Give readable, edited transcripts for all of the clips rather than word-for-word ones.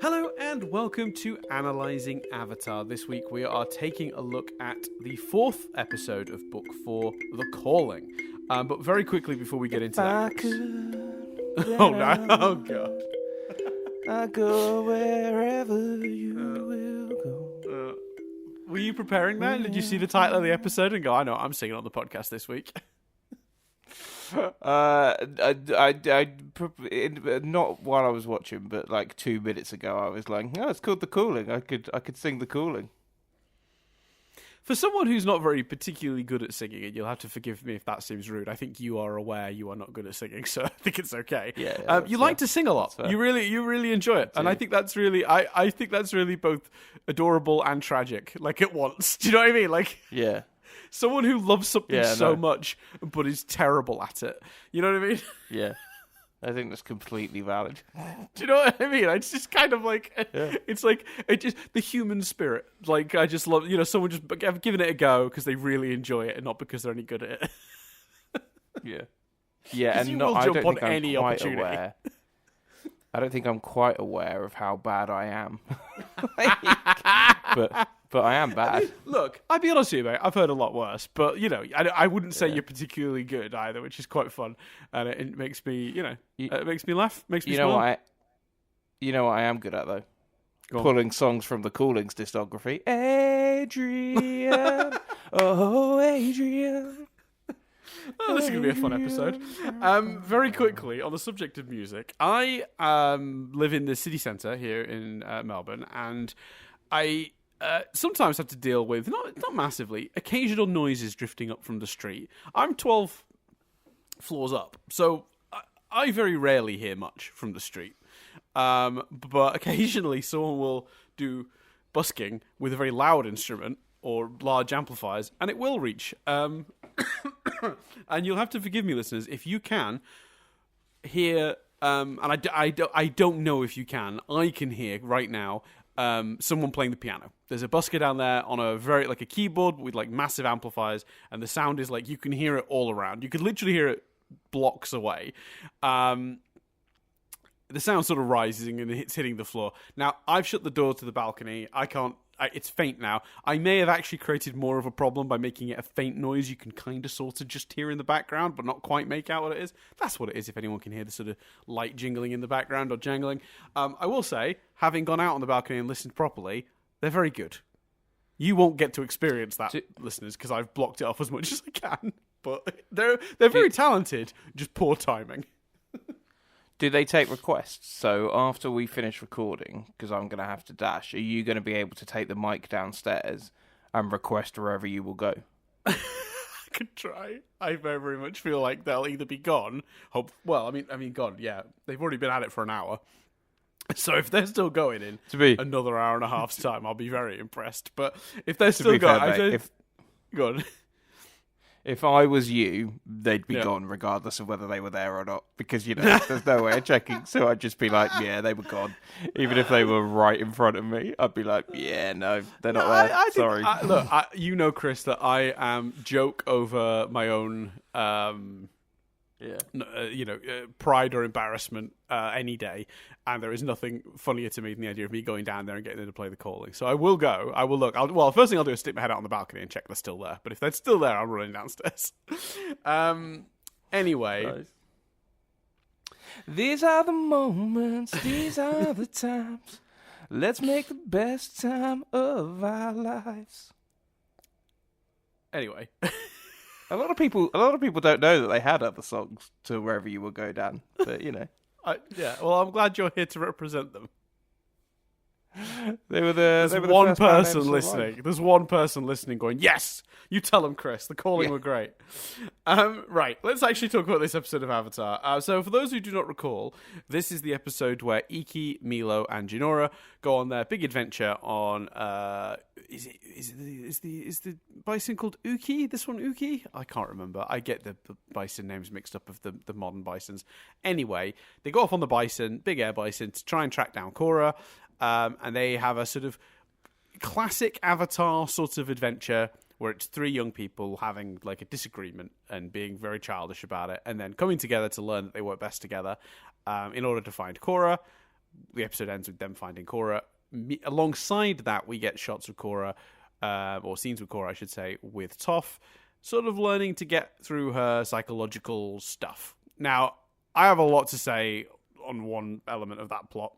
Hello and welcome to Analysing Avatar. This week we are taking a look at the fourth episode of Book 4, The Calling. But very quickly before we get into that... Oh no, oh god. I go wherever you will go. Were you preparing that? Did you see the title of the episode and go, I know, I'm singing on the podcast this week? Not while I was watching, but like 2 minutes ago, I was like, "Oh, it's called The Calling. I could sing The Calling." For someone who's not very particularly good at singing, and you'll have to forgive me if that seems rude, I think you are aware you are not good at singing, so I think it's okay. Yeah, you like to sing a lot. You really enjoy it, and I think that's really, I think that's really both adorable and tragic, like at once. Do you know what I mean? Like, yeah. Someone who loves something so much, but is terrible at it. You know what I mean? Yeah. I think that's completely valid. Do you know what I mean? It's just kind of like, It's like, it just, the human spirit. Like, I just love, someone just giving it a go because they really enjoy it and not because they're any good at it. Yeah. Yeah, and you not, will I jump don't on think I'm any quite opportunity. aware. I don't think I'm quite aware of how bad I am. But I am bad. Look, I'll be honest with you, mate. I've heard a lot worse, but I wouldn't say you're particularly good either, which is quite fun, and it makes me, it makes me laugh, makes me smile. You know what I am good at though? Pulling songs from the Callings discography. Adrian, oh Adrian. Oh, this is going to be a fun episode. Very quickly, on the subject of music, I live in the city centre here in Melbourne, and I sometimes have to deal with, not massively, occasional noises drifting up from the street. I'm 12 floors up, so I very rarely hear much from the street. But occasionally someone will do busking with a very loud instrument or large amplifiers, and it will reach. And you'll have to forgive me, listeners, if you can hear, and I don't know if you can, I can hear right now someone playing the piano. There's a busker down there on a like a keyboard with like massive amplifiers, and the sound is like, you can hear it all around. You could literally hear it blocks away. The sound sort of rising and it's hitting the floor. Now, I've shut the door to the balcony. It's faint now. I may have actually created more of a problem by making it a faint noise you can kind of sort of just hear in the background, but not quite make out what it is. That's what it is, if anyone can hear the sort of light jingling in the background or jangling. I will say, having gone out on the balcony and listened properly, they're very good. You won't get to experience that, listeners, because I've blocked it off as much as I can. But they're very talented, just poor timing. Do they take requests? So after we finish recording, because I'm going to have to dash, are you going to be able to take the mic downstairs and request wherever you will go? I could try. I very much feel like they'll either be gone. Gone. Yeah, they've already been at it for an hour. So if they're still going in another hour and a half's time, I'll be very impressed. But if they're still going, go on. If I was you, they'd be gone regardless of whether they were there or not. Because, there's no way of checking. So I'd just be like, yeah, they were gone. Even if they were right in front of me, I'd be like, yeah, no, they're not there. Sorry. Look, Chris, that I joke over my own, pride or embarrassment any day. And there is nothing funnier to me than the idea of me going down there and getting them to play the Calling. So I will go. I will look. First thing I'll do is stick my head out on the balcony and check they're still there. But if they're still there, I'm running downstairs. Anyway. Nice. These are the moments. These are the times. Let's make the best time of our lives. Anyway. A lot of people don't know that they had other songs to Wherever You Will Go, Dan. But, I'm glad you're here to represent them. There's one person listening. There's one person listening going, yes! You tell them, Chris. The Calling were great. Right, let's actually talk about this episode of Avatar. So for those who do not recall, this is the episode where Iki, Milo, and Jinora go on their big adventure on... Is the bison called Uki? This one Uki? I can't remember. I get the bison names mixed up of the modern bisons. Anyway, they go off on the bison, big air bison, to try and track down Korra. And they have a sort of classic Avatar sort of adventure where it's three young people having like a disagreement and being very childish about it, and then coming together to learn that they work best together in order to find Korra. the episode ends with them finding Korra. Alongside that, we get shots of Korra, or scenes with Korra, I should say, with Toph, sort of learning to get through her psychological stuff. Now, I have a lot to say on one element of that plot,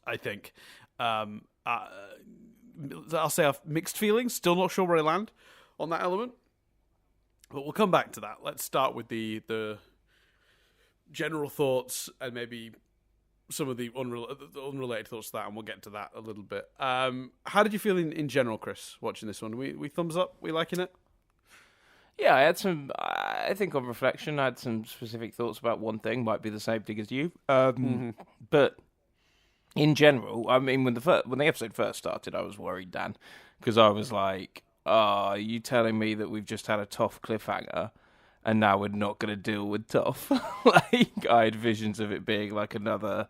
I think. I'll say I have mixed feelings. Still not sure where I land on that element. But we'll come back to that. Let's start with the general thoughts and maybe some of the unrelated thoughts to that, and we'll get to that a little bit. How did you feel in general, Chris, watching this one? We thumbs up? We liking it? Yeah, I think on reflection, I had some specific thoughts about one thing. Might be the same thing as you. But in general, I mean, when the episode first started, I was worried, Dan, because I was like, are you telling me that we've just had a Toph cliffhanger and now we're not going to deal with Toph? Like, I had visions of it being like another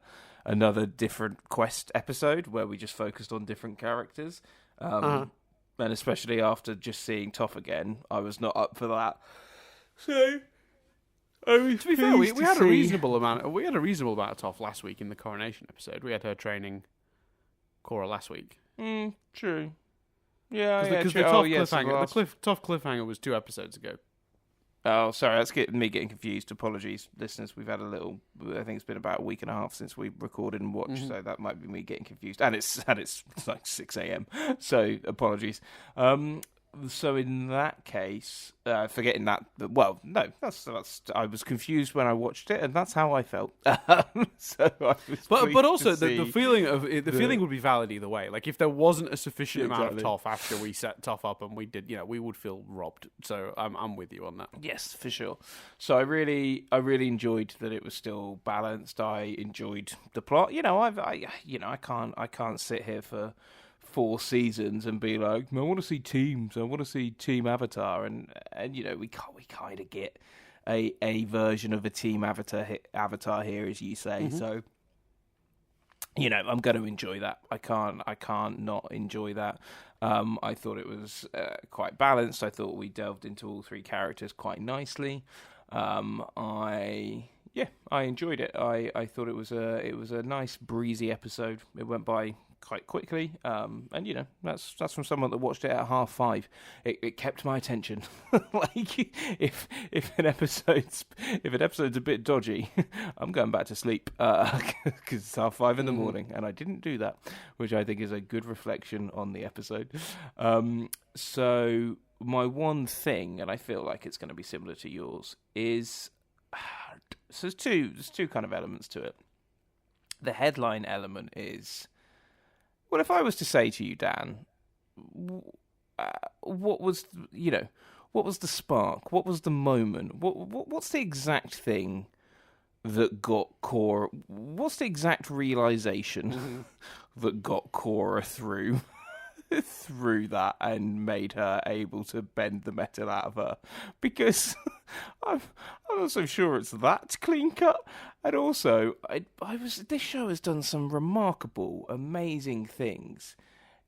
different quest episode where we just focused on different characters. And especially after just seeing Toph again, I was not up for that. So, to be fair, we had a reasonable amount. We had a reasonable amount of Toph last week in the coronation episode. We had her training Korra last week. True. Yeah, because the Toph cliffhanger was 2 episodes ago. Oh, sorry, that's me getting confused. Apologies, listeners. We've had I think it's been about a week and a half since we recorded and watched, so that might be me getting confused. And it's like 6 a.m. So apologies. So in that case, forgetting that, well, no, that's I was confused when I watched it, and that's how I felt. So I was but also the feeling would be valid either way. Like if there wasn't a sufficient amount of Toph after we set Toph up, and we did, we would feel robbed. So I'm with you on that. Yes, for sure. So I really enjoyed that it was still balanced. I enjoyed the plot. I can't sit here for 4 seasons and be like, I want to see teams. I want to see Team Avatar, and we kind of get a version of a Team Avatar here, as you say. So, I'm going to enjoy that. I can't not enjoy that. I thought it was quite balanced. I thought we delved into all 3 characters quite nicely. I enjoyed it. I thought it was a nice breezy episode. It went by quite quickly, and that's from someone that watched it at 5:30. It kept my attention. Like if an episode's a bit dodgy, I'm going back to sleep because it's 5:30 in the morning, and I didn't do that, which I think is a good reflection on the episode. So my one thing, and I feel like it's going to be similar to yours, is so there's two kind of elements to it. The headline element is, well, if I was to say to you, Dan, what was the spark? What was the moment? What's the exact thing that got Korra? What's the exact realization that got Korra through that and made her able to bend the metal out of her? Because I'm not so sure it's that clean cut. And also, this show has done some remarkable, amazing things.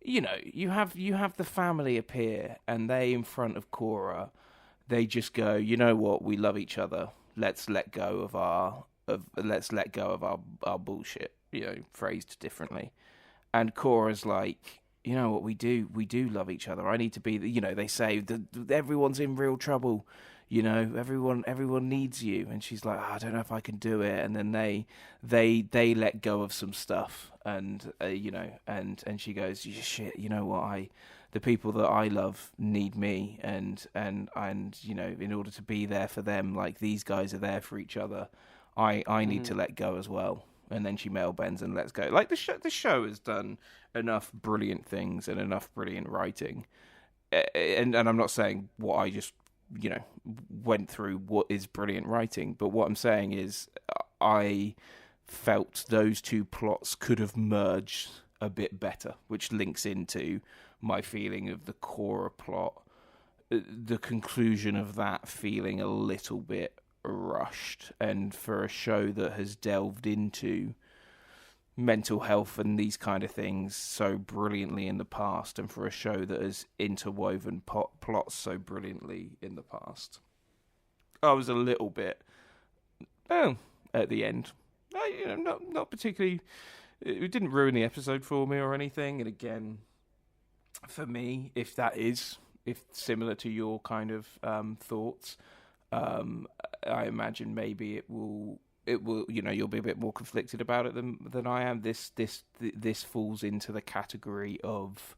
You have the family appear, and they, in front of Korra, they just go, you know what, we love each other. Let's let go of our bullshit. Phrased differently. And Korra's like, you know what, we do love each other. I need to be they say that everyone's in real trouble. Everyone needs you, and she's like, I don't know if I can do it. And then they let go of some stuff, and and she goes, shit, you know what, the people that I love need me, and in order to be there for them, like these guys are there for each other, I need to let go as well. And then she male bends and lets go. Like the show has done enough brilliant things and enough brilliant writing, and I'm not saying what I just went through what is brilliant writing, but what I'm saying is I felt those 2 plots could have merged a bit better, which links into my feeling of the Korra plot, the conclusion of that feeling a little bit rushed. And for a show that has delved into mental health and these kind of things so brilliantly in the past, and for a show that has interwoven plots so brilliantly in the past, I was a little bit at the end. Not particularly. It didn't ruin the episode for me or anything. And again, for me, if similar to your kind of thoughts, I imagine maybe it will. You'll be a bit more conflicted about it than I am. This falls into the category of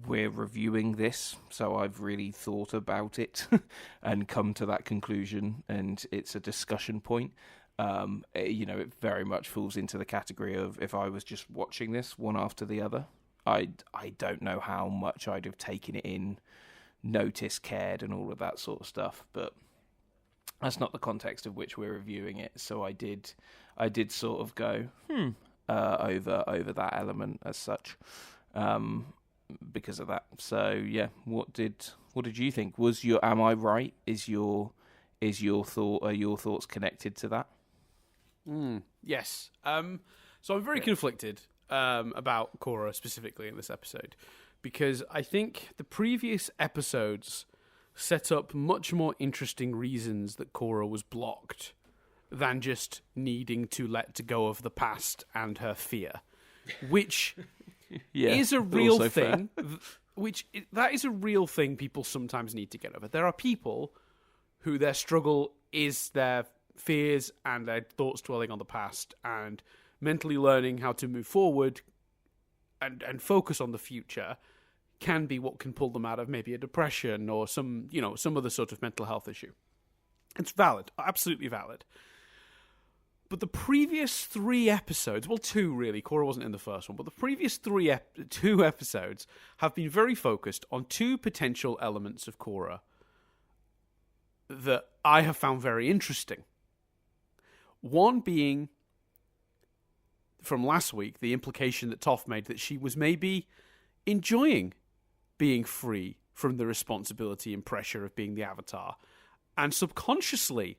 we're reviewing this, so I've really thought about it and come to that conclusion, and it's a discussion point. It very much falls into the category of if I was just watching this one after the other, I don't know how much I'd have taken it in, noticed, cared, and all of that sort of stuff. But that's not the context of which we're reviewing it. So I did sort of go over that element as such, because of that. So yeah, what did you think? Am I right? Is your thought? Are your thoughts connected to that? Yes. So I'm very conflicted about Korra specifically in this episode, because I think the previous episodes set up much more interesting reasons that Korra was blocked than just needing to let go of the past and her fear, which is a real thing. That is a real thing people sometimes need to get over. There are people who their struggle is their fears and their thoughts dwelling on the past, and mentally learning how to move forward and focus on the future can be what can pull them out of maybe a depression or some other sort of mental health issue. It's valid, absolutely valid. But the previous 3 episodes, well, 2 really, Korra wasn't in the first one, but the previous 2 episodes have been very focused on 2 potential elements of Korra that I have found very interesting. One being, from last week, the implication that Toph made that she was maybe enjoying being free from the responsibility and pressure of being the Avatar, and subconsciously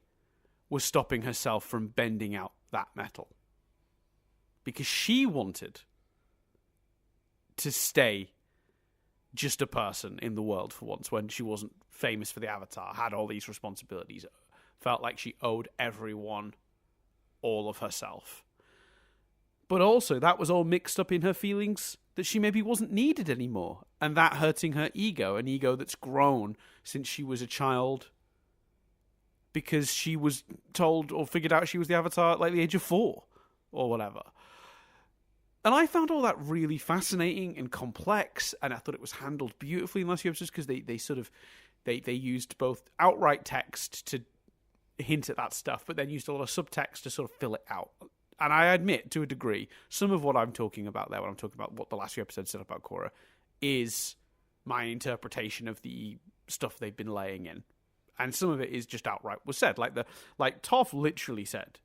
was stopping herself from bending out that metal. Because she wanted to stay just a person in the world for once, when she wasn't famous for the Avatar, had all these responsibilities, felt like she owed everyone all of herself. But also, that was all mixed up in her feelings that she maybe wasn't needed anymore, and that hurting her ego, an ego that's grown since she was a child, because she was told or figured out she was the Avatar at like the age of 4 or whatever. And I found all that really fascinating and complex, and I thought it was handled beautifully in the last few episodes, because they used both outright text to hint at that stuff, but then used a lot of subtext to sort of fill it out. And I admit, to a degree, some of what I'm talking about there, when I'm talking about what the last few episodes said about Korra, is my interpretation of the stuff they've been laying in. And some of it is just outright was said. Like Toph literally said,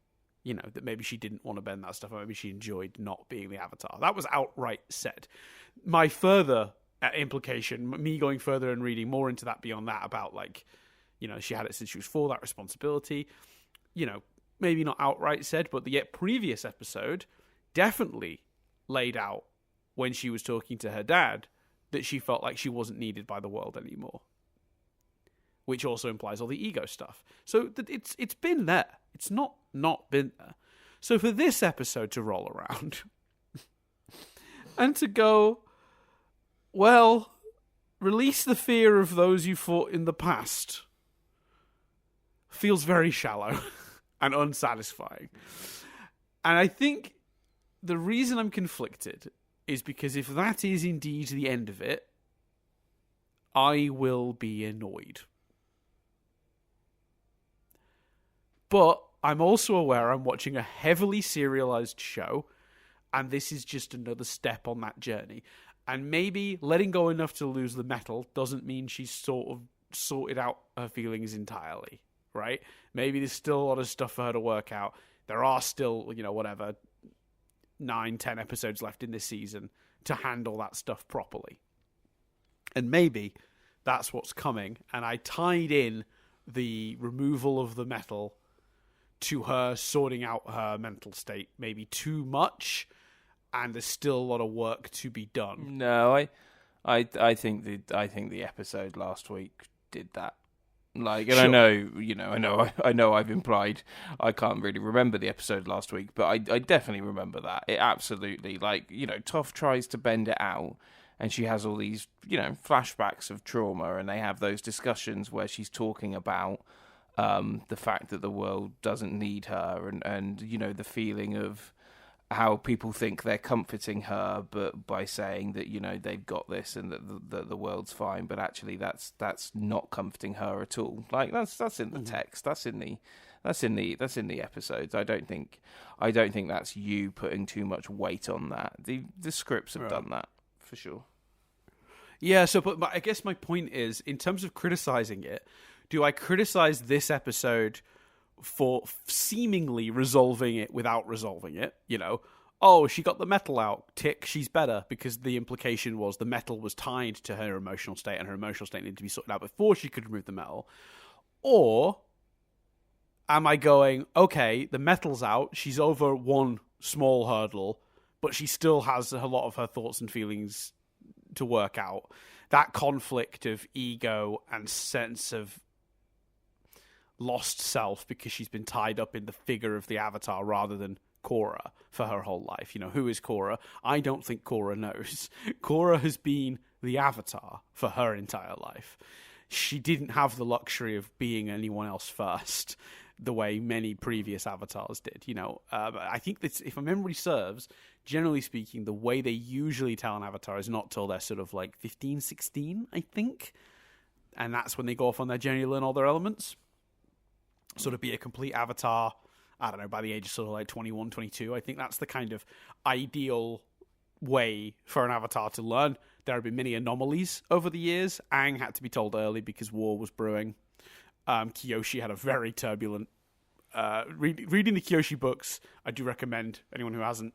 that maybe she didn't want to bend that stuff, or maybe she enjoyed not being the Avatar. That was outright said. My further implication, me going further and reading more into that beyond that, about she had it since she was 4, that responsibility, maybe not outright said, but the yet previous episode definitely laid out when she was talking to her dad that she felt like she wasn't needed by the world anymore, which also implies all the ego stuff. So it's been there. It's not been there. So for this episode to roll around and to go, well, release the fear of those you fought in the past, feels very shallow and unsatisfying. And I think the reason I'm conflicted is because if that is indeed the end of it, I will be annoyed. But I'm also aware I'm watching a heavily serialized show, and this is just another step on that journey. And maybe letting go enough to lose the metal doesn't mean she's sort of sorted out her feelings entirely, right? Maybe there's still a lot of stuff for her to work out. There are still, 9-10 episodes left in this season to handle that stuff properly. And maybe that's what's coming. And I tied in the removal of the metal to her sorting out her mental state maybe too much, and there's still a lot of work to be done. No, I think the episode last week did that Like, and Sure. I know I've implied I can't really remember the episode last week, but I definitely remember that. It absolutely, like, Toph tries to bend it out, and she has all these, flashbacks of trauma, and they have those discussions where she's talking about the fact that the world doesn't need her, and the feeling of how people think they're comforting her, but by saying that they've got this and that the world's fine, but actually that's not comforting her at all. Like that's in the text, that's in the episodes. I don't think that's you putting too much weight on that. The scripts have done that for sure. Yeah. So, but I guess my point is, in terms of criticizing it, do I criticize this episode for seemingly resolving it without resolving it? Oh, she got the metal out, tick, she's better, because the implication was the metal was tied to her emotional state, and her emotional state needed to be sorted out before she could remove the metal. Or am I going, okay, the metal's out, she's over one small hurdle, but she still has a lot of her thoughts and feelings to work out. That conflict of ego and sense of lost self, because she's been tied up in the figure of the Avatar rather than Korra for her whole life. Who is Korra? I don't think Korra knows. Korra has been the Avatar for her entire life. She didn't have the luxury of being anyone else first, the way many previous Avatars did. I think that, if my memory serves, generally speaking, the way they usually tell an Avatar is not till they're sort of like 15, 16, I think. And that's when they go off on their journey to learn all their elements. Sort of be a complete Avatar, I don't know, by the age of sort of like 21, 22. I think that's the kind of ideal way for an Avatar to learn. There have been many anomalies over the years. Aang had to be told early because war was brewing. Kyoshi had a very turbulent... reading the Kyoshi books, I do recommend anyone who hasn't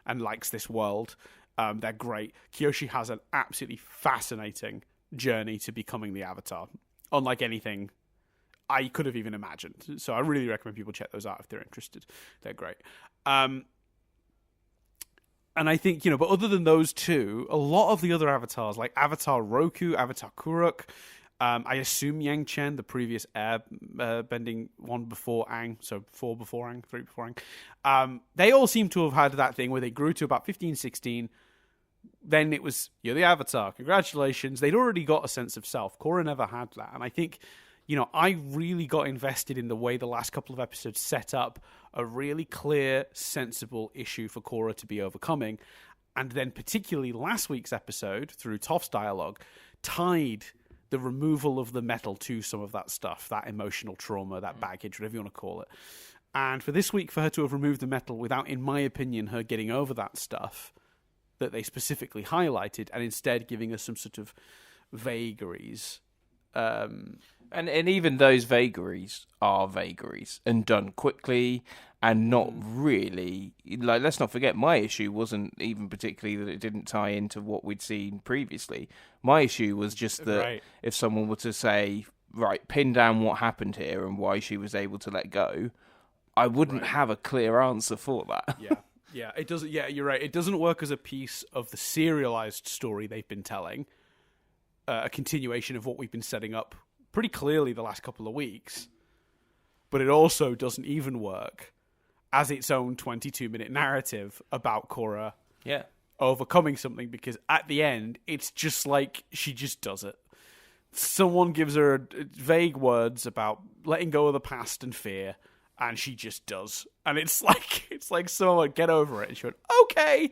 and likes this world. They're great. Kyoshi has an absolutely fascinating journey to becoming the Avatar, unlike anything I could have even imagined. So I really recommend people check those out if they're interested. They're great. And I think, but other than those two, a lot of the other Avatars, like Avatar Roku, Avatar Kuruk, I assume Yang Chen, the previous air-bending one before Aang, so 4 before Aang, 3 before Aang, they all seem to have had that thing where they grew to about 15, 16. Then it was, you're the Avatar, congratulations. They'd already got a sense of self. Korra never had that. And I think... I really got invested in the way the last couple of episodes set up a really clear, sensible issue for Korra to be overcoming. And then particularly last week's episode, through Toph's dialogue, tied the removal of the metal to some of that stuff, that emotional trauma, that baggage, whatever you want to call it. And for this week, for her to have removed the metal without, in my opinion, her getting over that stuff that they specifically highlighted, and instead giving us some sort of vagaries... And even those vagaries are vagaries and done quickly and not really... Like, let's not forget, my issue wasn't even particularly that it didn't tie into what we'd seen previously. My issue was just that if someone were to say, right, pin down what happened here and why she was able to let go, I wouldn't have a clear answer for that. Yeah, it doesn't... Yeah, you're right. It doesn't work as a piece of the serialized story they've been telling, a continuation of what we've been setting up pretty clearly the last couple of weeks, but it also doesn't even work as its own 22-minute narrative about Korra overcoming something, because at the end, it's just like she just does it. Someone gives her vague words about letting go of the past and fear, and she just does. And it's like someone get over it, and she went, okay.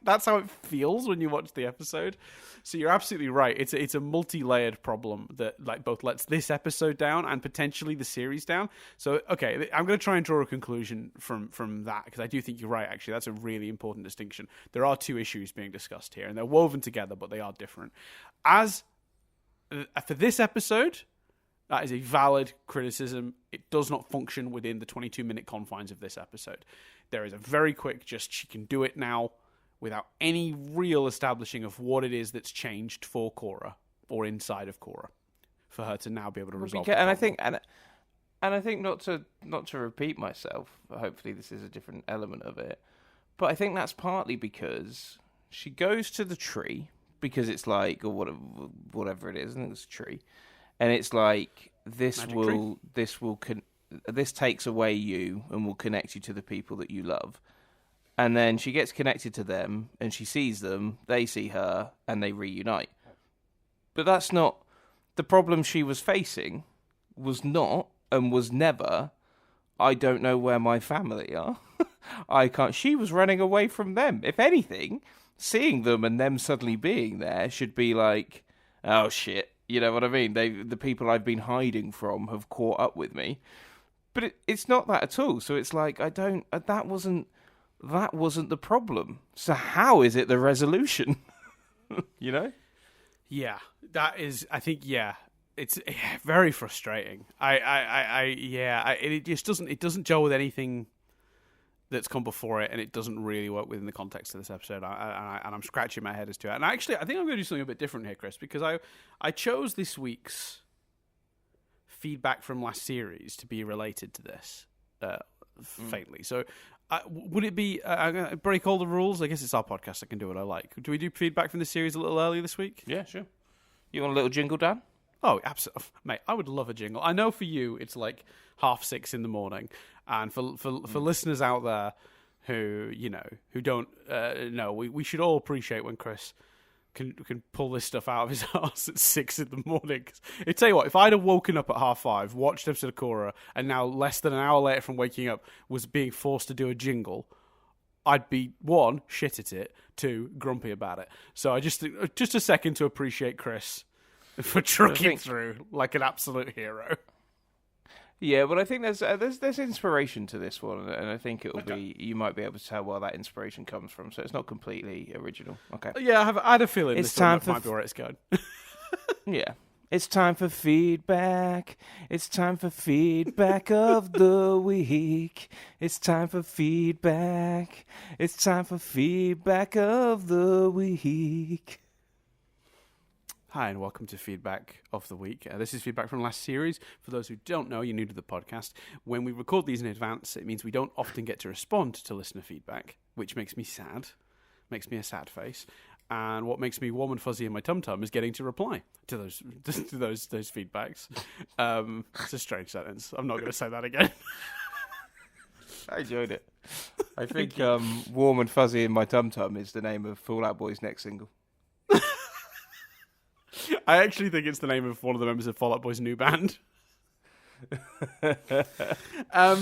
That's how it feels when you watch the episode. So you're absolutely right. It's a multi-layered problem that like both lets this episode down and potentially the series down. So okay, I'm going to try and draw a conclusion from that, because I do think you're right. Actually, that's a really important distinction. There are two issues being discussed here, and they're woven together, but they are different. As for this episode, that is a valid criticism. It does not function within the 22-minute confines of this episode. There is a very quick, just she can do it now, without any real establishing of what it is that's changed for Korra or inside of Korra, for her to now be able to resolve. And I think not to repeat myself. Hopefully, this is a different element of it, but I think that's partly because she goes to the tree because it's like, or whatever it is, and it's a tree. and it's like Magic tree. this takes away you and will connect you to the people that you love. And then she gets connected to them, and she sees them, they see her, and they reunite. But that's not... The problem she was facing was not, and was never, I don't know where my family are. I can't... She was running away from them. If anything, seeing them and them suddenly being there should be like, oh shit, you know what I mean? The people I've been hiding from have caught up with me. But it's not that at all. So it's like, that wasn't the problem. So how is it the resolution? You know? Yeah, that is. I think. Yeah, it's very frustrating. It just doesn't. It doesn't gel with anything that's come before it, and it doesn't really work within the context of this episode. And I'm scratching my head as to it. And actually, I think I'm going to do something a bit different here, Chris, because I chose this week's feedback from last series to be related to this, faintly. So. Would it be... I'm going to break all the rules? I guess it's our podcast. I can do what I like. Do we do feedback from the series a little earlier this week? Yeah, sure. You want a little jingle, Dan? Oh, absolutely. Mate, I would love a jingle. I know for you, it's like 6:30 in the morning. And for listeners out there who don't know, we should all appreciate when Chris can pull this stuff out of his ass at 6 in the morning. I tell you what, if I'd have woken up at 5:30, watched episode of Korra, and now less than an hour later from waking up was being forced to do a jingle, I'd be, 1, shit at it, 2, grumpy about it. So I just a second to appreciate Chris for trucking through like an absolute hero. Yeah, but I think there's inspiration to this one, and I think it'll be, you might be able to tell where that inspiration comes from. So it's not completely original. Okay. Yeah, I had a feeling this might be where it's going. Yeah. It's time for feedback. It's time for feedback of the week. It's time for feedback. It's time for feedback of the week. Hi, and welcome to Feedback of the Week. This is feedback from last series. For those who don't know, you're new to the podcast. When we record these in advance, it means we don't often get to respond to listener feedback, which makes me sad. Makes me a sad face. And what makes me warm and fuzzy in my tum-tum is getting to reply to those feedbacks. It's a strange sentence. I'm not going to say that again. I enjoyed it. I think Warm and Fuzzy in My Tum-Tum is the name of Fall Out Boy's next single. I actually think it's the name of one of the members of Fall Out Boy's new band. So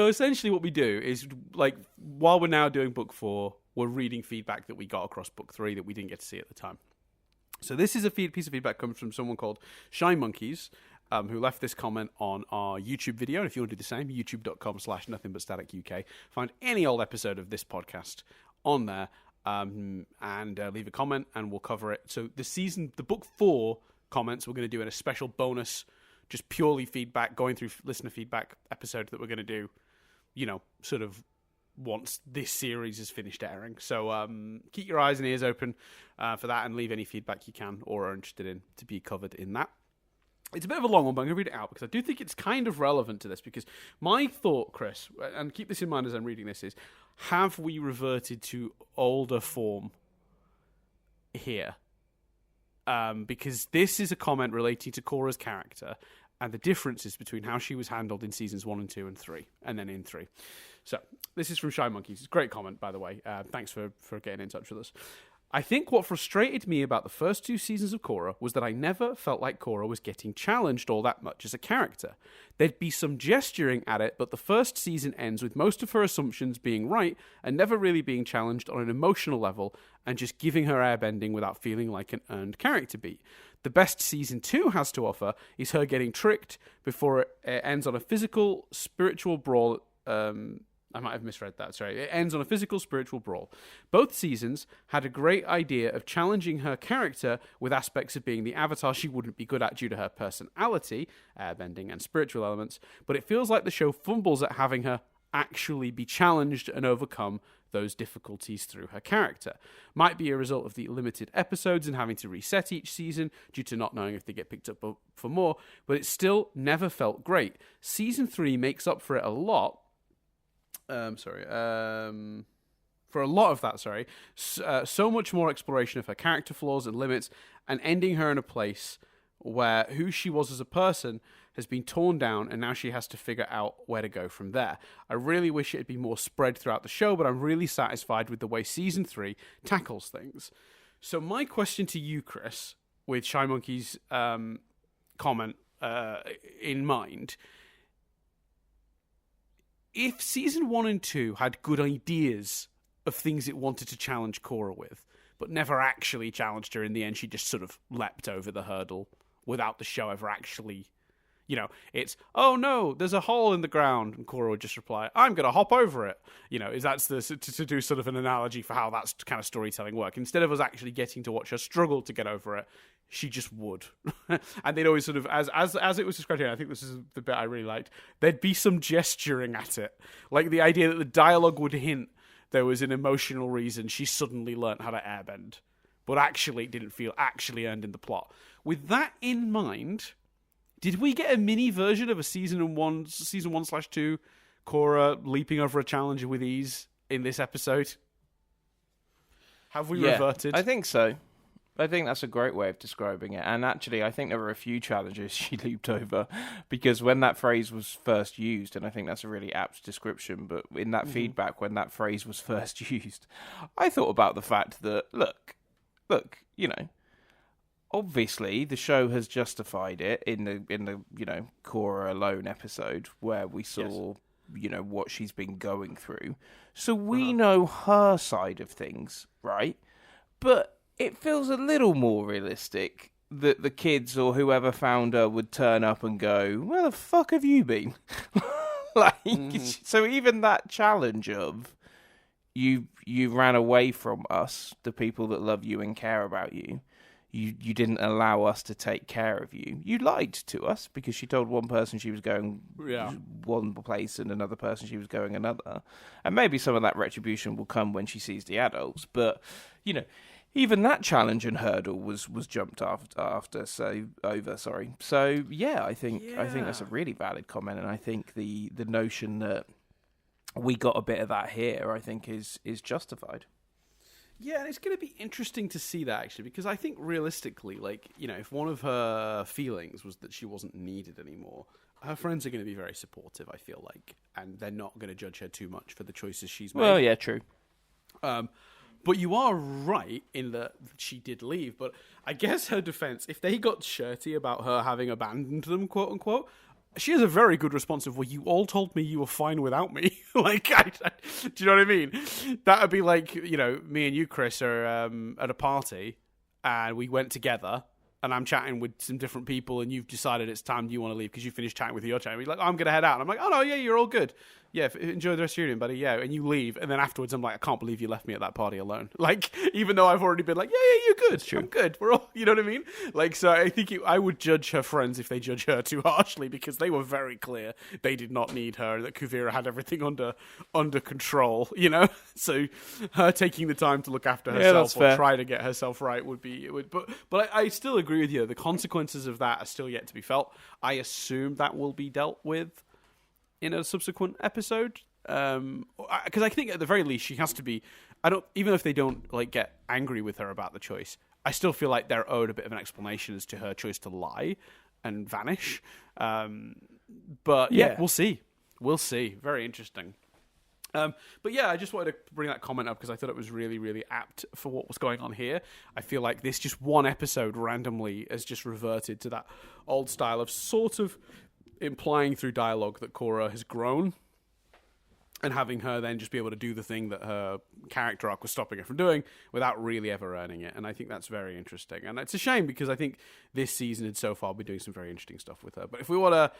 essentially what we do is, like, while we're now doing book 4, we're reading feedback that we got across book 3 that we didn't get to see at the time. So this is a piece of feedback comes from someone called Shy Monkeys, who left this comment on our YouTube video. And if you want to do the same, youtube.com/nothingbutstaticuk. Find any old episode of this podcast on there. And leave a comment and we'll cover it. So the book 4 comments we're going to do in a special bonus, just purely feedback, going through listener feedback episode that we're going to do, sort of once this series is finished airing. So keep your eyes and ears open for that, and leave any feedback you can or are interested in to be covered in that. It's a bit of a long one, but I'm going to read it out because I do think it's kind of relevant to this, because my thought, Chris, and keep this in mind as I'm reading this, is have we reverted to older form here? Because this is a comment relating to Korra's character and the differences between how she was handled in seasons 1 and 2 and 3, and then in 3. So this is from Shy Monkeys. It's a great comment, by the way. Thanks for getting in touch with us. I think what frustrated me about the first 2 seasons of Korra was that I never felt like Korra was getting challenged all that much as a character. There'd be some gesturing at it, but the first season ends with most of her assumptions being right and never really being challenged on an emotional level, and just giving her airbending without feeling like an earned character beat. The best season 2 has to offer is her getting tricked before it ends on a physical, spiritual brawl. I might have misread that, sorry. It ends on a physical, spiritual brawl. Both seasons had a great idea of challenging her character with aspects of being the Avatar she wouldn't be good at due to her personality, airbending, and spiritual elements, but it feels like the show fumbles at having her actually be challenged and overcome those difficulties through her character. Might be a result of the limited episodes and having to reset each season due to not knowing if they get picked up for more, but it still never felt great. Season 3 makes up for it a lot. For a lot of that, so much more exploration of her character flaws and limits, and ending her in a place where who she was as a person has been torn down, and now she has to figure out where to go from there. I really wish it had been more spread throughout the show, but I'm really satisfied with the way Season 3 tackles things. So my question to you, Chris, with Shy Monkey's comment in mind, if Season 1 and 2 had good ideas of things it wanted to challenge Korra with, but never actually challenged her in the end, she just sort of leapt over the hurdle without the show ever actually... it's, oh no, there's a hole in the ground. And Korra would just reply, I'm going to hop over it. That's to do sort of an analogy for how that's kind of storytelling work. Instead of us actually getting to watch her struggle to get over it, she just would. And they'd always sort of, as it was described here, I think this is the bit I really liked, there'd be some gesturing at it. Like the idea that the dialogue would hint there was an emotional reason she suddenly learnt how to airbend, but actually it didn't feel actually earned in the plot. With that in mind... did we get a mini version of a season 1/2 Korra leaping over a challenger with ease in this episode? Have we reverted? I think so. I think that's a great way of describing it. And actually, I think there were a few challenges she leaped over, because when that phrase was first used, and I think that's a really apt description, but in that feedback, when that phrase was first used, I thought about the fact that, look, obviously, the show has justified it in the Korra alone episode where we saw what she's been going through, so we know her side of things, right? But it feels a little more realistic that the kids or whoever found her would turn up and go, "Where the fuck have you been?" So even that challenge of you ran away from us, the people that love you and care about you. You didn't allow us to take care of you. You lied to us because she told one person she was going one place and another person she was going another. And maybe some of that retribution will come when she sees the adults. But, even that challenge and hurdle was jumped after. So, I think that's a really valid comment. And I think the notion that we got a bit of that here, I think is justified. Yeah, and it's going to be interesting to see that, actually, because I think realistically, if one of her feelings was that she wasn't needed anymore, her friends are going to be very supportive, I feel like, and they're not going to judge her too much for the choices she's made. Well, yeah, true. But you are right in that she did leave, but I guess her defense, if they got shirty about her having abandoned them, quote unquote, she has a very good response of, well, you all told me you were fine without me. Do you know what I mean? That would be like, me and you, Chris, are at a party, and we went together, and I'm chatting with some different people, and you've decided it's time you want to leave because you finished chatting with your chat. And you're like, oh, I'm going to head out. And I'm like, oh, no, yeah, you're all good. Yeah, enjoy the rest of your evening, buddy. Yeah, and you leave, and then afterwards I'm like, I can't believe you left me at that party alone. Even though I've already been like, yeah, you're good. I'm good. We're all, you know what I mean? So I think I would judge her friends if they judge her too harshly, because they were very clear they did not need her, that Kuvira had everything under control, So her taking the time to look after herself or try to get herself right but I still agree with you. The consequences of that are still yet to be felt. I assume that will be dealt with in a subsequent episode, because I think at the very least she has to be. Even if they don't get angry with her about the choice, I still feel like they're owed a bit of an explanation as to her choice to lie and vanish. But yeah, we'll see. Very interesting. But yeah, I just wanted to bring that comment up because I thought it was really, really apt for what was going on here. I feel like this just one episode randomly has just reverted to that old style of sort of implying through dialogue that Korra has grown, and having her then just be able to do the thing that her character arc was stopping her from doing without really ever earning it. And I think that's very interesting. And it's a shame because I think this season had so far been doing some very interesting stuff with her. But if we want to,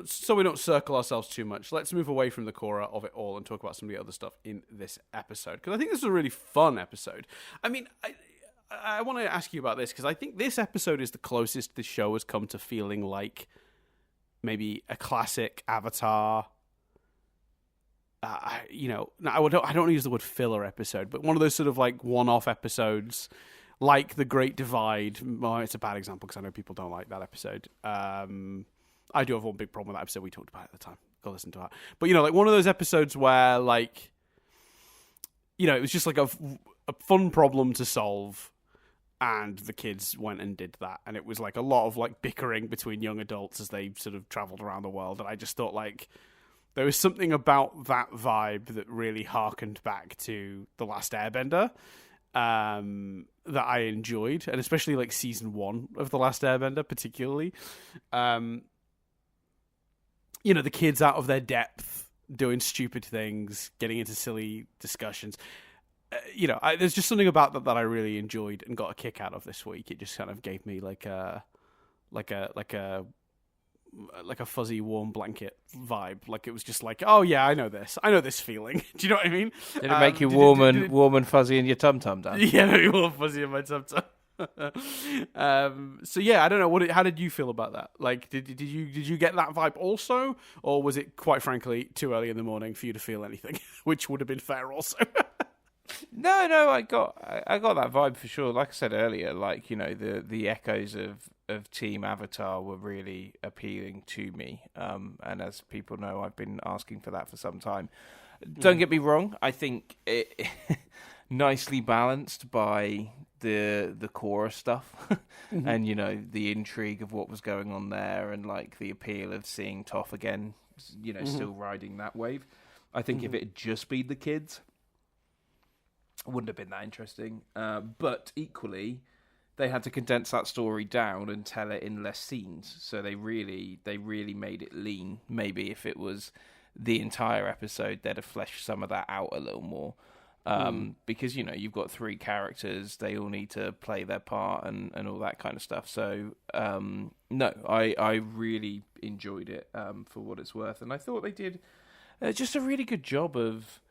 so we don't circle ourselves too much, let's move away from the Korra of it all and talk about some of the other stuff in this episode. Because I think this is a really fun episode. I mean, I want to ask you about this because I think this episode is the closest the show has come to feeling like maybe a classic Avatar. I don't want to use the word filler episode, but one of those sort of one-off episodes, like The Great Divide. Well, it's a bad example because I know people don't like that episode. I do have one big problem with that episode. We talked about it at the time. Go listen to that. But one of those episodes where it was just a fun problem to solve, and the kids went and did that, and it was like a lot of like bickering between young adults as they sort of traveled around the world, and I just thought like there was something about that vibe that really harkened back to The Last Airbender that I enjoyed, and especially like season 1 of The Last Airbender particularly. You know, the kids out of their depth, doing stupid things, getting into silly discussions. You know, there's just something about that I really enjoyed and got a kick out of this week. It just kind of gave me like a fuzzy warm blanket vibe. Like it was just like, oh yeah, I know this feeling. Do you know what I mean? Did it make you warm and fuzzy in your tum tum, Dan? Yeah, maybe warm fuzzy in my tum tum. So yeah, I don't know. How did you feel about that? Like, did you get that vibe also, or was it quite frankly too early in the morning for you to feel anything? Which would have been fair also. No, I got that vibe for sure. Like I said earlier, like, you know, the echoes of Team Avatar were really appealing to me. And as people know, I've been asking for that for some time. Don't get me wrong, I think it nicely balanced by the Korra stuff and, you know, the intrigue of what was going on there, and like the appeal of seeing Toph again, you know, still riding that wave. I think if it had just been the kids, wouldn't have been that interesting. But equally, they had to condense that story down and tell it in less scenes. So they really made it lean. Maybe if it was the entire episode, they'd have fleshed some of that out a little more. Because, you know, you've got 3 characters, they all need to play their part and all that kind of stuff. So, no, I really enjoyed it for what it's worth. And I thought they did just a really good job of...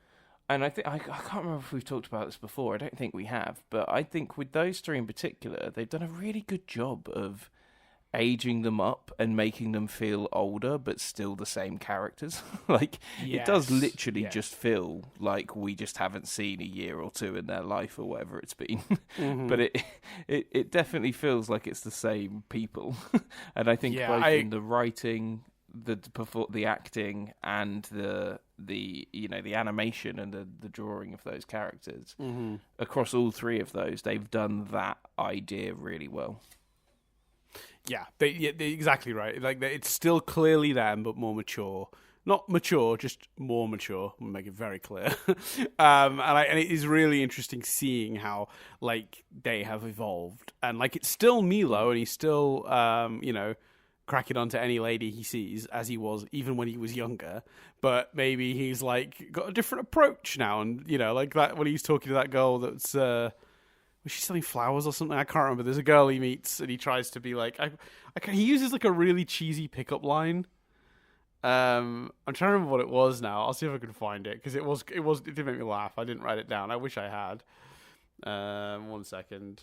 And I think I can't remember if we've talked about this before. I don't think we have. But I think with those 3 in particular, they've done a really good job of aging them up and making them feel older, but still the same characters. Like, it does literally just feel like we just haven't seen a year or 2 in their life or whatever it's been. But it definitely feels like it's the same people. And I think both in the writing, the acting, and the you know, the animation and the drawing of those characters, across all 3 of those, they've done that idea really well. Yeah, they're exactly right. Like, it's still clearly them, but more mature. Not mature, just more mature. I'll make it very clear. And it is really interesting seeing how, like, they have evolved. And, like, it's still Milo, and he's still, you know, cracking onto any lady he sees, as he was even when he was younger. But maybe he's, like, got a different approach now. And, you know, like that when he's talking to that girl that's... was she selling flowers or something? I can't remember. There's a girl he meets and he tries to be like... he uses like a really cheesy pickup line. I'm trying to remember what it was now. I'll see if I can find it, because it did make me laugh. I didn't write it down. I wish I had. 1 second.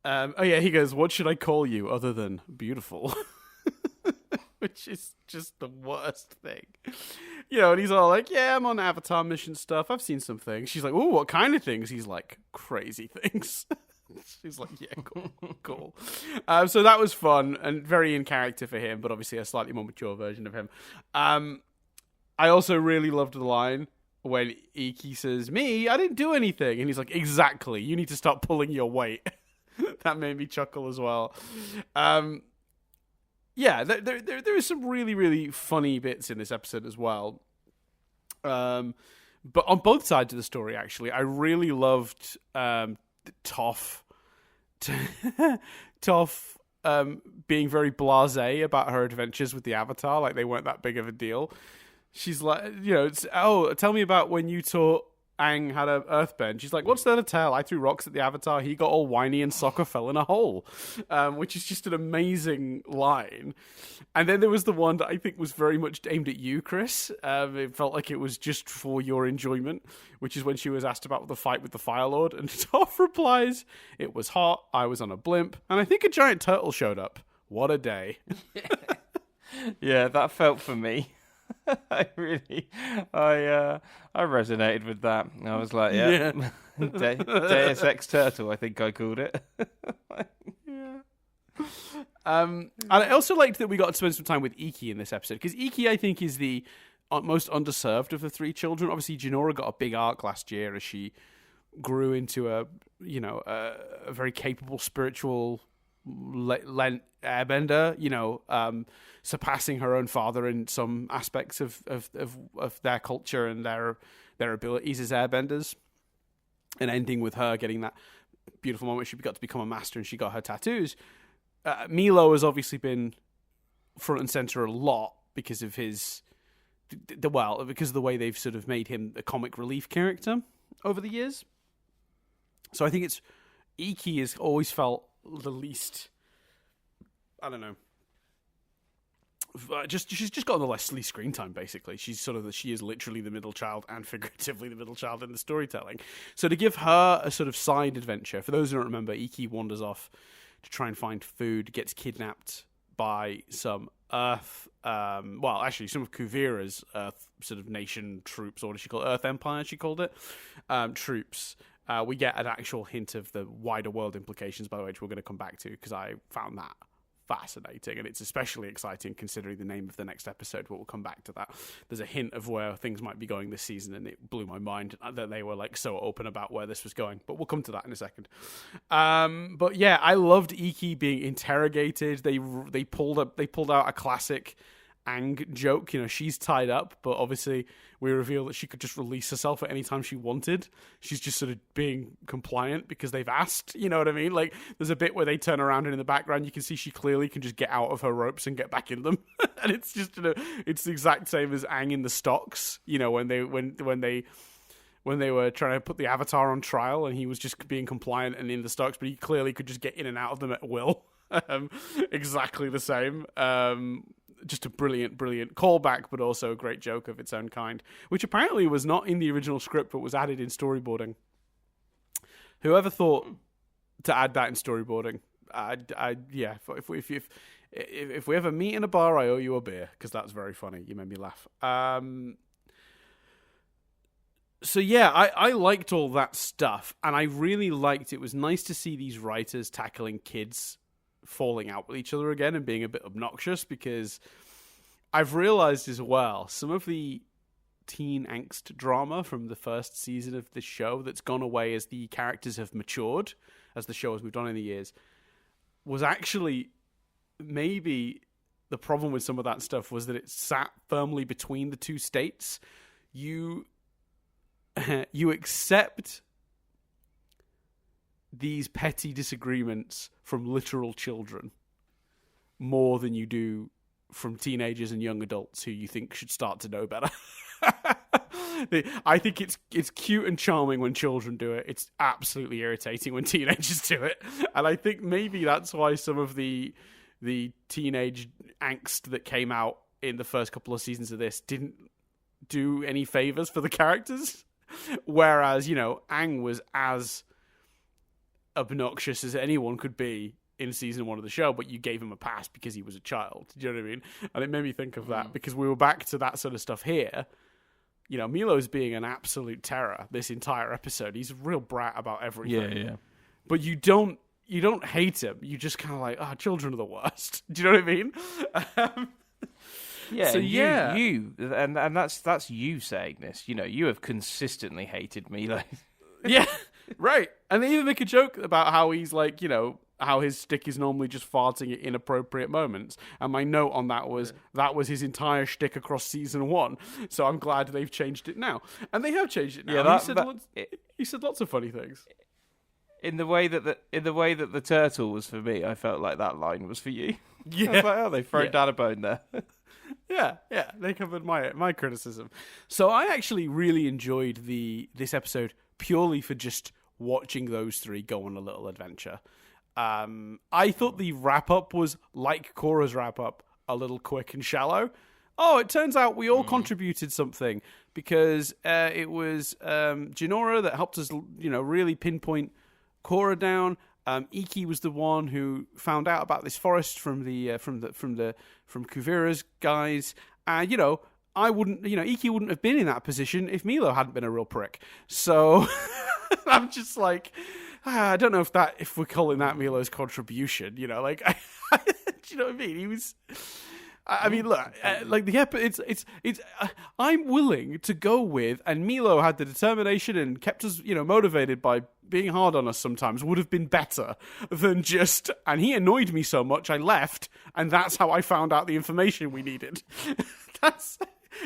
Oh yeah, he goes, "What should I call you other than beautiful?" Which is just the worst thing. You know, and he's all like, yeah, I'm on Avatar mission stuff. I've seen some things. She's like, oh, what kind of things? He's like, crazy things. She's like, yeah, cool. So that was fun and very in character for him, but obviously a slightly more mature version of him. I also really loved the line when Iki says, me, I didn't do anything. And he's like, exactly. You need to stop pulling your weight. That made me chuckle as well. Yeah, there is some really, really funny bits in this episode as well. But on both sides of the story, actually, I really loved Toph being very blasé about her adventures with the Avatar, like they weren't that big of a deal. She's like, you know, tell me about when you taught Aang how to earthbend. She's like, what's there to tell? I threw rocks at the Avatar. He got all whiny and Sokka fell in a hole, which is just an amazing line. And then there was the one that I think was very much aimed at you, Chris. It felt like it was just for your enjoyment, which is when she was asked about the fight with the Fire Lord, and Toph replies, it was hot, I was on a blimp, and I think a giant turtle showed up. What a day. Yeah, that felt for me. I resonated with that. I was like, yeah. Deus Ex Turtle, I think I called it. Yeah. And I also liked that we got to spend some time with Iki in this episode, because Iki, I think, is the most underserved of the 3 children. Obviously, Jinora got a big arc last year as she grew into a very capable spiritual airbender, surpassing her own father in some aspects of their culture and their abilities as airbenders, and ending with her getting that beautiful moment she got to become a master and she got her tattoos. Milo has obviously been front and center a lot because of because of the way they've sort of made him a comic relief character over the years. So I think Iki has always felt the least, I don't know, she's just got the least screen time, basically. She's she is literally the middle child and figuratively the middle child in the storytelling. So to give her a sort of side adventure, for those who don't remember, Iki wanders off to try and find food, gets kidnapped by some Earth, some of Kuvira's Earth sort of nation troops, or what did she call it? Earth Empire, she called it, troops. We get an actual hint of the wider world implications, by the way, which we're going to come back to, because I found that fascinating, and it's especially exciting considering the name of the next episode, but we'll come back to that. There's a hint of where things might be going this season, and it blew my mind that they were so open about where this was going, but we'll come to that in a second. But yeah, I loved Iki being interrogated. They pulled out a classic Aang joke. She's tied up, but obviously we reveal that she could just release herself at any time she wanted. She's just sort of being compliant because they've asked, you know what I mean? There's a bit where they turn around and in the background you can see she clearly can just get out of her ropes and get back in them. And it's just, it's the exact same as Aang in the stocks, when they were trying to put the Avatar on trial and he was just being compliant and in the stocks, but he clearly could just get in and out of them at will. Exactly the same. Just a brilliant callback, but also a great joke of its own kind, which apparently was not in the original script, but was added in storyboarding. Whoever thought to add that in storyboarding? If we ever meet in a bar, I owe you a beer, because that's very funny. You made me laugh. So yeah, I liked all that stuff, and I really liked it was nice to see these writers tackling kids falling out with each other again and being a bit obnoxious, because I've realized as well some of the teen angst drama from the first season of the show that's gone away as the characters have matured, as the show has moved on in the years, was actually maybe the problem with some of that stuff was that it sat firmly between the two states. You accept these petty disagreements from literal children more than you do from teenagers and young adults who you think should start to know better. I think it's cute and charming when children do it. It's absolutely irritating when teenagers do it. And I think maybe that's why some of the teenage angst that came out in the first couple of seasons of this didn't do any favors for the characters. Whereas, Aang was as obnoxious as anyone could be in season 1 of the show, but you gave him a pass because he was a child. Do you know what I mean? And it made me think of that because we were back to that sort of stuff here. Milo's being an absolute terror this entire episode. He's a real brat about everything. Yeah. But you don't hate him. You just kind of like, children are the worst. Do you know what I mean? Yeah. So you and that's you saying this. You have consistently hated Milo. Yeah. Right. And they even make a joke about how he's how his stick is normally just farting at inappropriate moments. And my note on that was his entire shtick across season 1. So I'm glad they've changed it now. And they have changed it now. Yeah, he said lots of funny things. In the way that the turtle was for me, I felt like that line was for you. Yeah. I was like, they thrown down a bone there. Yeah, they covered my criticism. So I actually really enjoyed this episode purely for just watching those three go on a little adventure. I thought the wrap-up was, like Korra's wrap-up, a little quick and shallow. Oh, it turns out we all contributed something, because it was Jinora that helped us, really pinpoint Korra down. Iki was the one who found out about this forest from Kuvira's guys. I wouldn't, Iki wouldn't have been in that position if Milo hadn't been a real prick. So I'm just like, I don't know if we're calling that Milo's contribution. Do you know what I mean? I mean, look, like it's. I'm willing to go with, and Milo had the determination and kept us, motivated by being hard on us. Sometimes would have been better than just. And he annoyed me so much, I left, and that's how I found out the information we needed.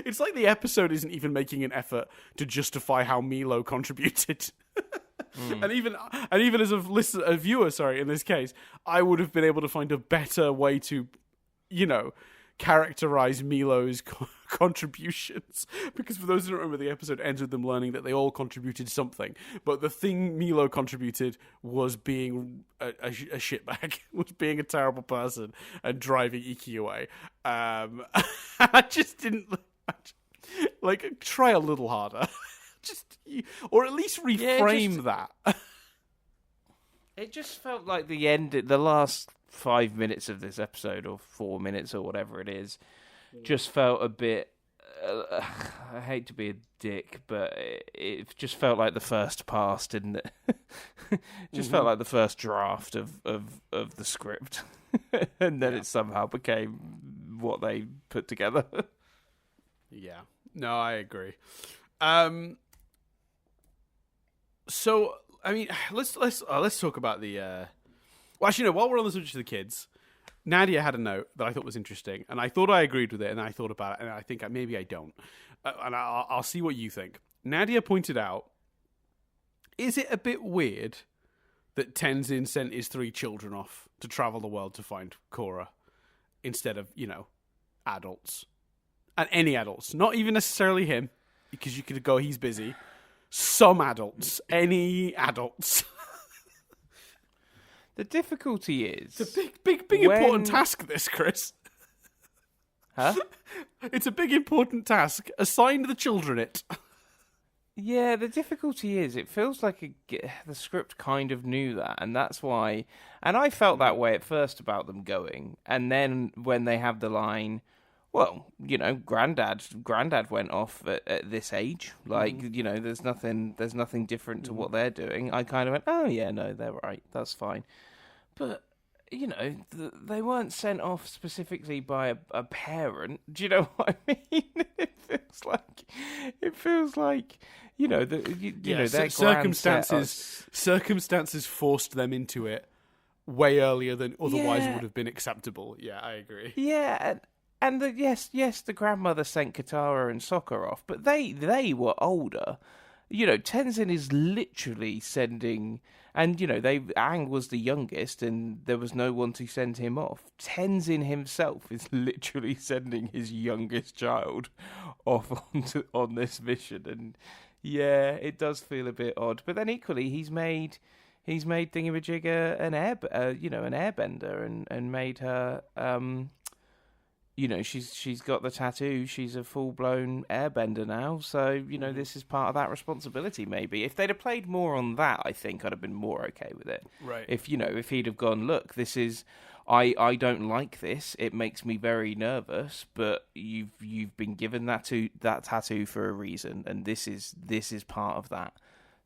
It's like the episode isn't even making an effort to justify how Milo contributed. And even as a viewer, in this case, I would have been able to find a better way to, characterize Milo's contributions. Because for those who don't remember, the episode ends with them learning that they all contributed something. But the thing Milo contributed was being a shitbag, was being a terrible person and driving Iki away. I just didn't try a little harder. Or at least reframe that. It just felt like the last 5 minutes of this episode, or 4 minutes, or whatever it is, just felt a bit. I hate to be a dick, but it just felt like the first pass, didn't it? Just felt like the first draft of the script, and then it somehow became what they put together. Yeah, no, I agree. So, I mean, let's talk about the. Well, actually, no. While we're on the subject of the kids, Nadia had a note that I thought was interesting, and I thought I agreed with it, and I thought about it, and I think maybe I don't, and I'll see what you think. Nadia pointed out: is it a bit weird that Tenzin sent his 3 children off to travel the world to find Korra instead of adults, and any adults, not even necessarily him, because you could go, he's busy. Some adults, any adults. The difficulty is... It's a big important task, this, Chris. Huh? It's a big important task. Assign the children it. Yeah, the difficulty is it feels like the script kind of knew that, and that's why... And I felt that way at first about them going, and then when they have the line... Well, Granddad went off at this age. There's nothing different to what they're doing. I kind of went, oh yeah, no, they're right. That's fine. But they weren't sent off specifically by a parent. Do you know what I mean? It feels like their circumstances forced them into it way earlier than otherwise would have been acceptable. Yeah, I agree. Yeah. And the grandmother sent Katara and Sokka off, but they were older. Tenzin is literally sending, and Aang was the youngest, and there was no one to send him off. Tenzin himself is literally sending his youngest child off on this mission, and yeah, it does feel a bit odd. But then equally, he's made Thingamajigger an airbender, and made her. She's got the tattoo. She's a full-blown airbender now. So, this is part of that responsibility, maybe. If they'd have played more on that, I think I'd have been more okay with it. Right. If he'd have gone, look, this is... I don't like this. It makes me very nervous, but you've been given that tattoo for a reason, and this is part of that.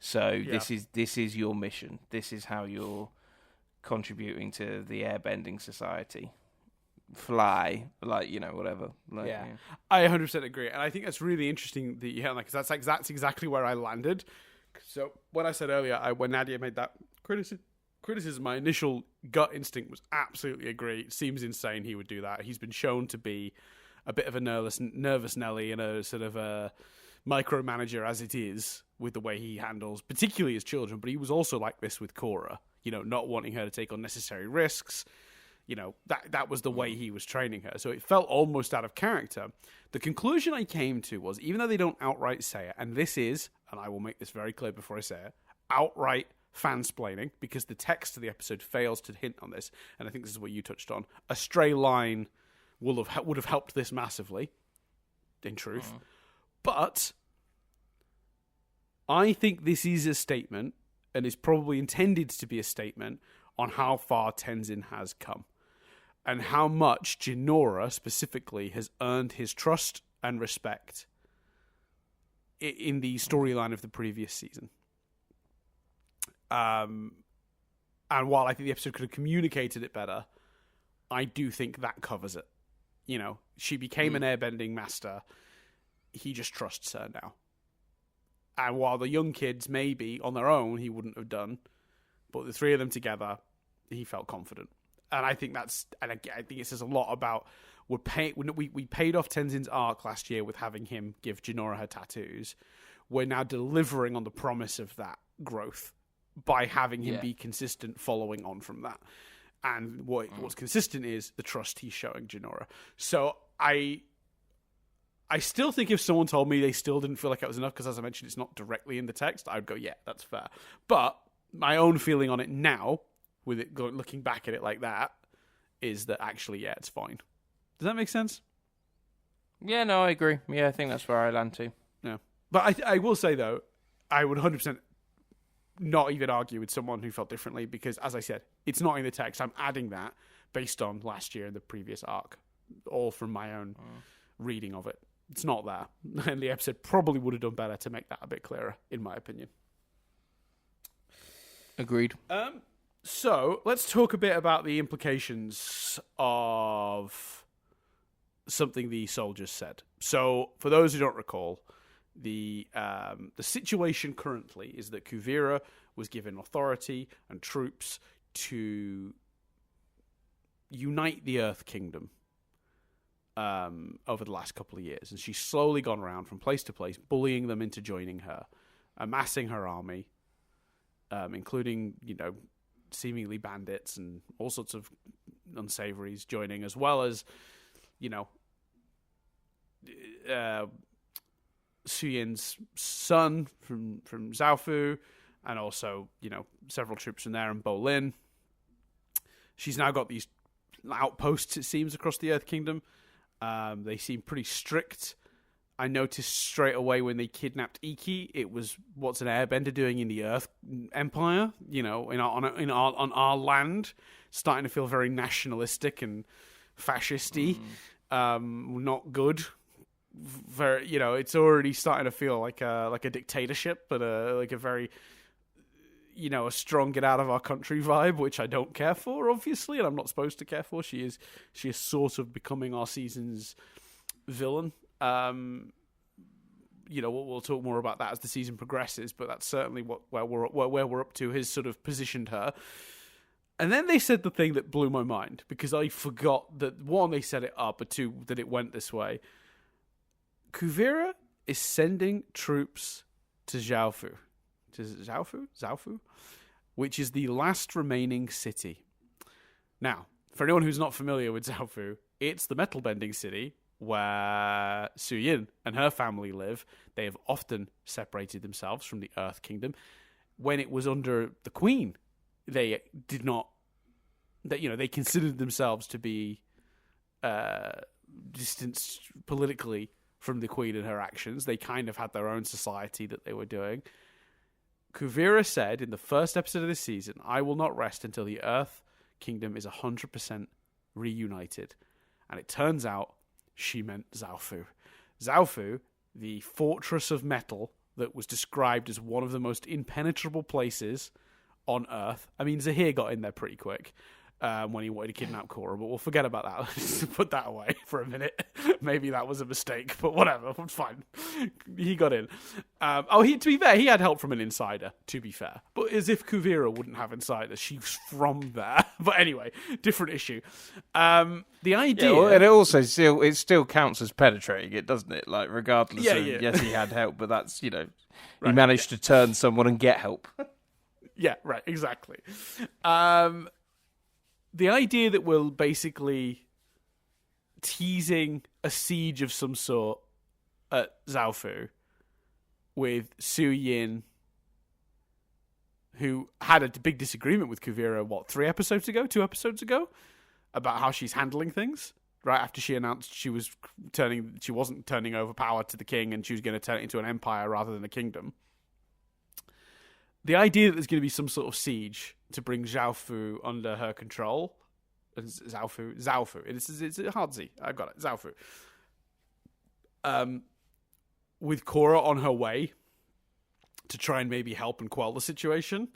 So yeah. this is your mission. This is how you're contributing to the airbending society. Fly, whatever. Yeah, I 100% agree, and I think that's really interesting that you hit on that, because that's exactly where I landed. So when I said earlier, when Nadia made that criticism, my initial gut instinct was absolutely agree. It seems insane he would do that. He's been shown to be a bit of a nervous Nelly and a sort of a micromanager as it is with the way he handles, particularly his children. But he was also like this with Korra, not wanting her to take unnecessary risks. That was the way he was training her. So it felt almost out of character. The conclusion I came to was, even though they don't outright say it, and this is, and I will make this very clear before I say it, outright fansplaining, because the text of the episode fails to hint on this, and I think this is what you touched on. A stray line would have helped this massively, in truth. But I think this is a statement, and is probably intended to be a statement, on how far Tenzin has come. And how much Jinora, specifically, has earned his trust and respect in the storyline of the previous season. And while I think the episode could have communicated it better, I do think that covers it. she became an airbending master. He just trusts her now. And while the young kids, maybe on their own, he wouldn't have done, but the three of them together, he felt confident. And I think I think it says a lot about we paid off Tenzin's arc last year with having him give Jinora her tattoos. We're now delivering on the promise of that growth by having him be consistent, following on from that. And what's consistent is the trust he's showing Jinora. So I still think if someone told me they still didn't feel like it was enough, because as I mentioned, it's not directly in the text, I'd go, yeah, that's fair. But my own feeling on it now, with it looking back at it like that, is that actually, yeah, it's fine. Does that make sense? Yeah, no, I agree. Yeah, I think that's where I land too. Yeah. But I will say, though, I would 100% not even argue with someone who felt differently, because, as I said, it's not in the text. I'm adding that based on last year and the previous arc, all from my own reading of it. It's not there. And the episode probably would have done better to make that a bit clearer, in my opinion. Agreed. So, let's talk a bit about the implications of something the soldiers said. So, for those who don't recall, the situation currently is that Kuvira was given authority and troops to unite the Earth Kingdom over the last couple of years. And she's slowly gone around from place to place, bullying them into joining her, amassing her army, including, seemingly bandits and all sorts of unsavories joining, as well as, Suyin's son from Zaofu, and also, several troops from there, and Bolin. She's now got these outposts, it seems, across the Earth Kingdom. They seem pretty strict. I noticed straight away when they kidnapped Iki, it was what's an airbender doing in the Earth Empire, on our land, starting to feel very nationalistic and fascisty. Not good. Very, it's already starting to feel like a dictatorship, but like a very, a strong get out of our country vibe, which I don't care for, obviously, and I'm not supposed to care for. She is sort of becoming our season's villain. We'll talk more about that as the season progresses, but that's certainly where we're up to, has sort of positioned her. And then they said the thing that blew my mind, because I forgot that, one, they set it up, but two, that it went this way. Kuvira is sending troops to Zaofu. Zaofu? Which is the last remaining city. Now, for anyone who's not familiar with Zaofu, it's the metal bending city where Suyin and her family live. They have often separated themselves from the Earth Kingdom. When it was under the Queen, they did not... They considered themselves to be distanced politically from the Queen and her actions. They kind of had their own society that they were doing. Kuvira said in the first episode of this season, "I will not rest until the Earth Kingdom is 100% reunited." And it turns out she meant Zaofu. Zaofu, the fortress of metal that was described as one of the most impenetrable places on Earth. I mean, Zahir got in there pretty quick when he wanted to kidnap Korra, but we'll forget about that. Let's put that away for a minute. Maybe that was a mistake, but whatever. It's fine. He got in. To be fair, he had help from an insider, to be fair. But as if Kuvira wouldn't have insiders. She's from there. But anyway, different issue. The idea... Yeah, and it also still counts as penetrating it, doesn't it? Like, regardless of... Yeah. Yes, he had help, but that's, he managed to turn someone and get help. Yeah, right, exactly. The idea that we're basically teasing a siege of some sort at Zaofu with Su Yin, who had a big disagreement with Kuvira, 2 episodes ago, about how she's handling things, right after she announced she wasn't turning over power to the king and she was going to turn it into an empire rather than a kingdom. The idea that there's going to be some sort of siege to bring Zaofu under her control. Zaofu. It's a hard Z. I've got it. Zaofu. With Korra on her way to try and maybe help and quell the situation.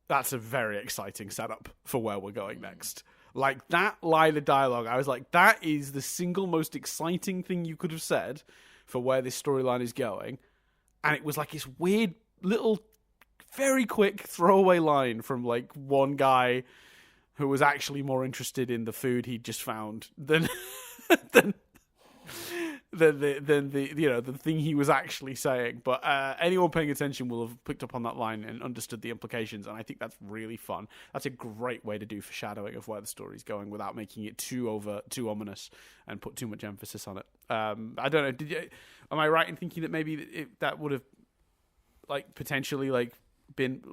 That's a very exciting setup for where we're going next. Like, that line of dialogue, I was like, that is the single most exciting thing you could have said for where this storyline is going. And it was like this weird little, very quick throwaway line from, like, one guy who was actually more interested in the food he'd just found than the thing he was actually saying. But anyone paying attention will have picked up on that line and understood the implications, and I think that's really fun. That's a great way to do foreshadowing of where the story's going without making it too ominous and put too much emphasis on it. I don't know. Am I right in thinking that maybe that would have, like, potentially, like, been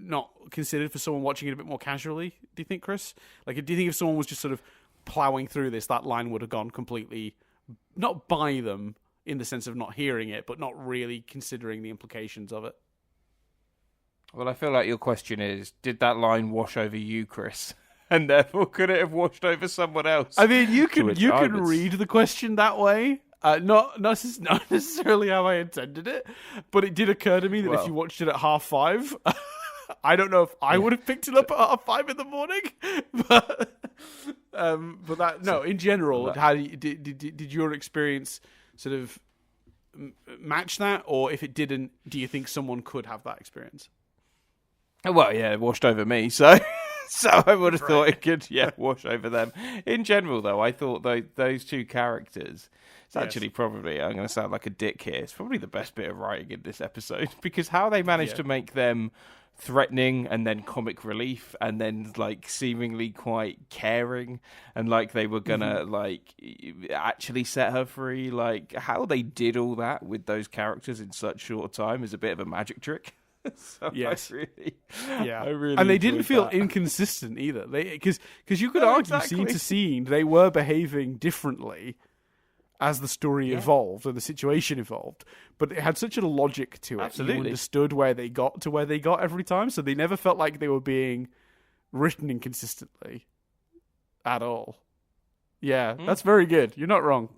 not considered for someone watching it a bit more casually? Do you think, Chris? Like, do you think if someone was just sort of plowing through this, that line would have gone completely, not by them in the sense of not hearing it, but not really considering the implications of it? Well, I feel like your question is, did that line wash over you, Chris? And therefore, could it have washed over someone else? I mean, you can read the question that way. Not necessarily how I intended it, but it did occur to me that if you watched it at 5:30, I don't know if I would have picked it up at 5:30 in the morning, but that no. In general, how did your experience sort of match that, or if it didn't, do you think someone could have that experience? Well, yeah, it washed over me, so I would have thought it could, wash over them. In general, though, I thought those two characters. It's actually probably, I'm going to sound like a dick here, it's probably the best bit of writing in this episode, because how they managed to make them threatening and then comic relief and then, like, seemingly quite caring and like they were gonna like actually set her free, like how they did all that with those characters in such short time is a bit of a magic trick. So yes, I really and they didn't feel inconsistent either. Because you could argue scene to scene they were behaving differently as the story evolved and the situation evolved, but it had such a logic to it. Absolutely. You understood where they got to where they got every time, so they never felt like they were being written inconsistently at all. Yeah, that's very good. You're not wrong.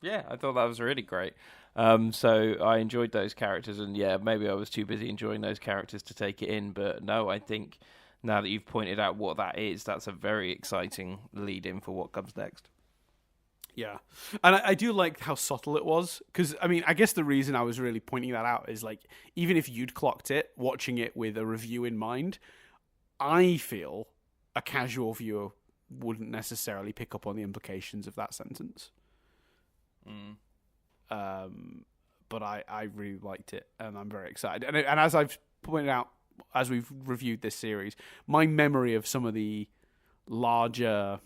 Yeah, I thought that was really great. So I enjoyed those characters, and maybe I was too busy enjoying those characters to take it in, but no, I think now that you've pointed out what that is, that's a very exciting lead-in for what comes next. Yeah, and I do like how subtle it was, because, I mean, I guess the reason I was really pointing that out is, like, even if you'd clocked it, watching it with a review in mind, I feel a casual viewer wouldn't necessarily pick up on the implications of that sentence. But I really liked it, and I'm very excited. And as I've pointed out, as we've reviewed this series, my memory of some of the larger...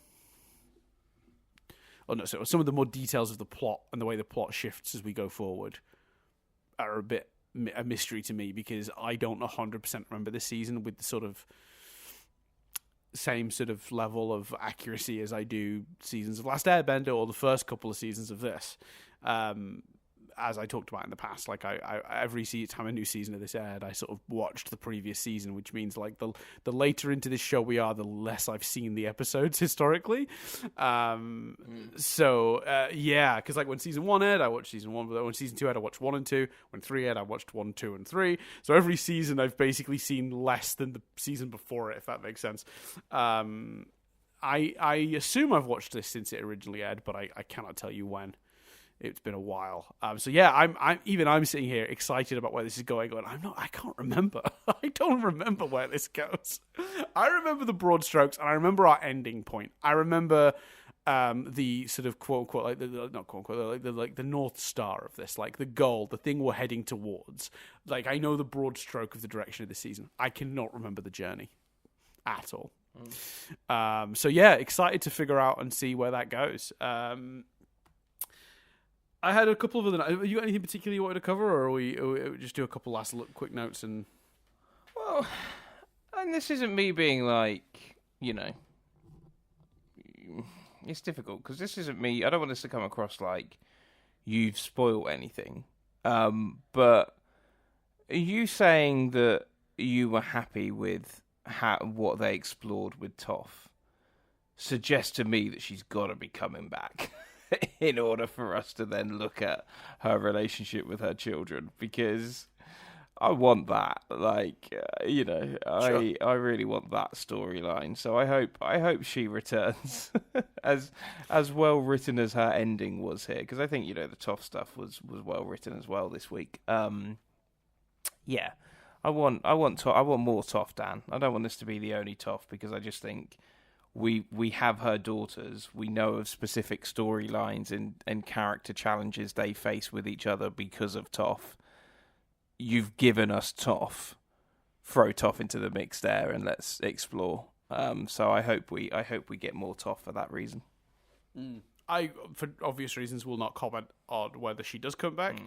some of the more details of the plot and the way the plot shifts as we go forward are a bit a mystery to me, because I don't 100% remember this season with the sort of same sort of level of accuracy as I do seasons of Last Airbender or the first couple of seasons of this. As I talked about in the past, like I every time a new season of this aired, I sort of watched the previous season, which means like the later into this show we are, the less I've seen the episodes historically. So because like when season 1 aired, I watched season 1, but when season 2 aired, I watched 1 and 2. When 3 aired, I watched 1, 2, and 3. So every season I've basically seen less than the season before it, if that makes sense. I assume I've watched this since it originally aired, but I cannot tell you when. It's been a while. I'm sitting here excited about where this is going. I can't remember. I don't remember where this goes. I remember the broad strokes, and I remember our ending point. I remember the sort of quote unquote, like not quote unquote, like the North Star of this, like the goal, the thing we're heading towards. Like, I know the broad stroke of the direction of the season. I cannot remember the journey at all. So yeah, excited to figure out and see where that goes. I had a couple of other... Have you got anything particular you wanted to cover, or we just do a couple last quick notes? And well, and this isn't me being like, it's difficult, because this isn't me. I don't want this to come across like you've spoiled anything. But are you saying that you were happy with what they explored with Toph? Suggests to me that she's got to be coming back. In order for us to then look at her relationship with her children, because I want that. Like, Sure. I really want that storyline. So I hope she returns as well written as her ending was here. Because I think the Toph stuff was well written as well this week. Yeah, I want more Toph, Dan. I don't want this to be the only Toph because I just think we have her daughters. We know of specific storylines and character challenges they face with each other because of Toph. You've given us Toph. Throw Toph into the mix there and let's explore. So I hope we get more Toph for that reason. I, for obvious reasons, will not comment on whether she does come back.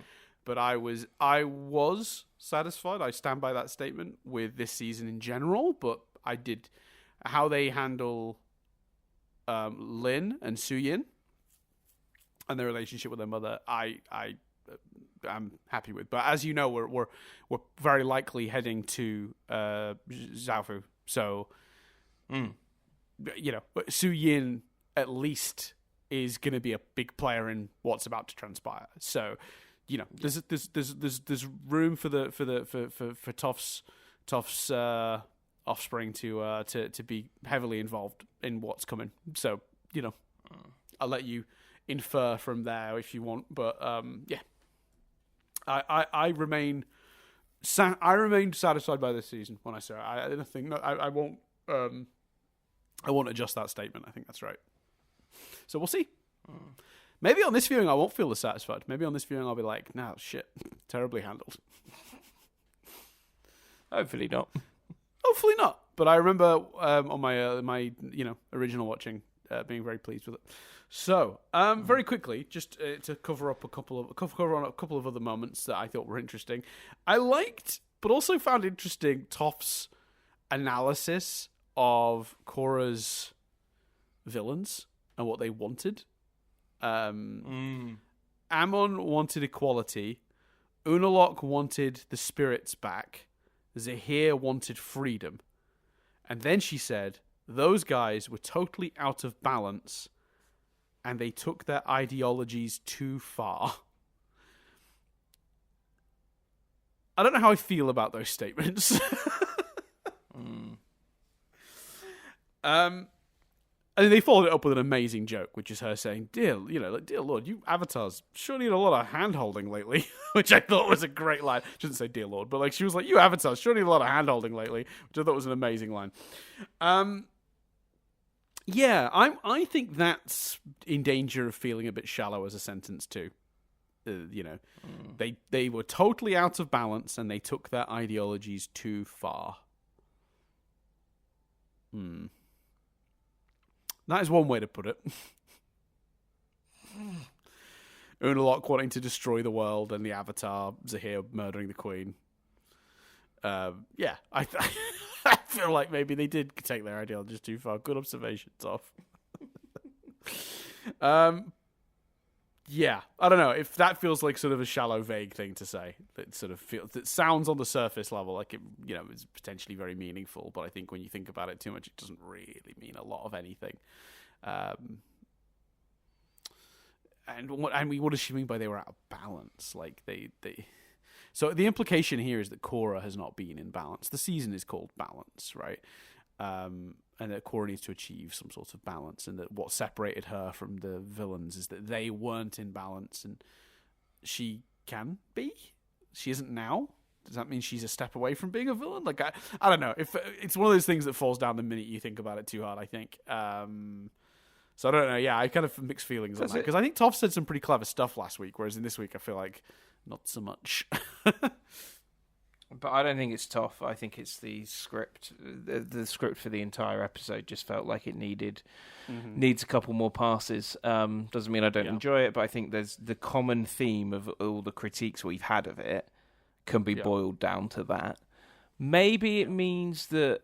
But I was satisfied. I stand by that statement with this season in general. But I did how they handle Lin and Suyin and their relationship with their mother. I'm happy with. But as you know, we're very likely heading to Zhaofu. So Suyin at least is going to be a big player in what's about to transpire. So. There's room for Toph's offspring to be heavily involved in what's coming. So I'll let you infer from there if you want. But I remain satisfied by this season when I say it. I won't adjust that statement. I think that's right. So we'll see. Maybe on this viewing I won't feel as satisfied. Maybe on this viewing I'll be like, "No, shit, terribly handled." Hopefully not. Hopefully not. But I remember on my original watching being very pleased with it. So very quickly, just to cover on a couple of other moments that I thought were interesting. I liked, but also found interesting, Toph's analysis of Korra's villains and what they wanted. Amon wanted equality. Unalaq wanted the spirits back. Zahir wanted freedom. And then she said, those guys were totally out of balance and they took their ideologies too far. I don't know how I feel about those statements. And they followed it up with an amazing joke, which is her saying, "Dear Lord, you avatars sure need a lot of hand-holding lately," which I thought was a great line. She didn't say "Dear Lord," but like she was like, "You avatars sure need a lot of hand-holding lately," which I thought was an amazing line. I think that's in danger of feeling a bit shallow as a sentence too. They were totally out of balance and they took their ideologies too far. That is one way to put it. Unalaq wanting to destroy the world and the Avatar, Zahir murdering the Queen. I feel like maybe they did take their ideologies too far. Good observation, Toph. I don't know if that feels like sort of a shallow, vague thing to say. That sounds on the surface level like it, is potentially very meaningful. But I think when you think about it too much, it doesn't really mean a lot of anything. What does she mean by they were out of balance? Like they. So the implication here is that Korra has not been in balance. The season is called Balance, right? And that Korra needs to achieve some sort of balance, and that what separated her from the villains is that they weren't in balance, and she can be. She isn't now. Does that mean she's a step away from being a villain? Like I don't know. If it's one of those things that falls down the minute you think about it too hard, I think. So I don't know. Yeah, I kind of mixed feelings on that because I think Toph said some pretty clever stuff last week, whereas in this week I feel like not so much. But I don't think it's Toph. I think it's the script. The script for the entire episode just felt like it needs a couple more passes. Doesn't mean I don't enjoy it, but I think there's the common theme of all the critiques we've had of it can be boiled down to that. Maybe it means that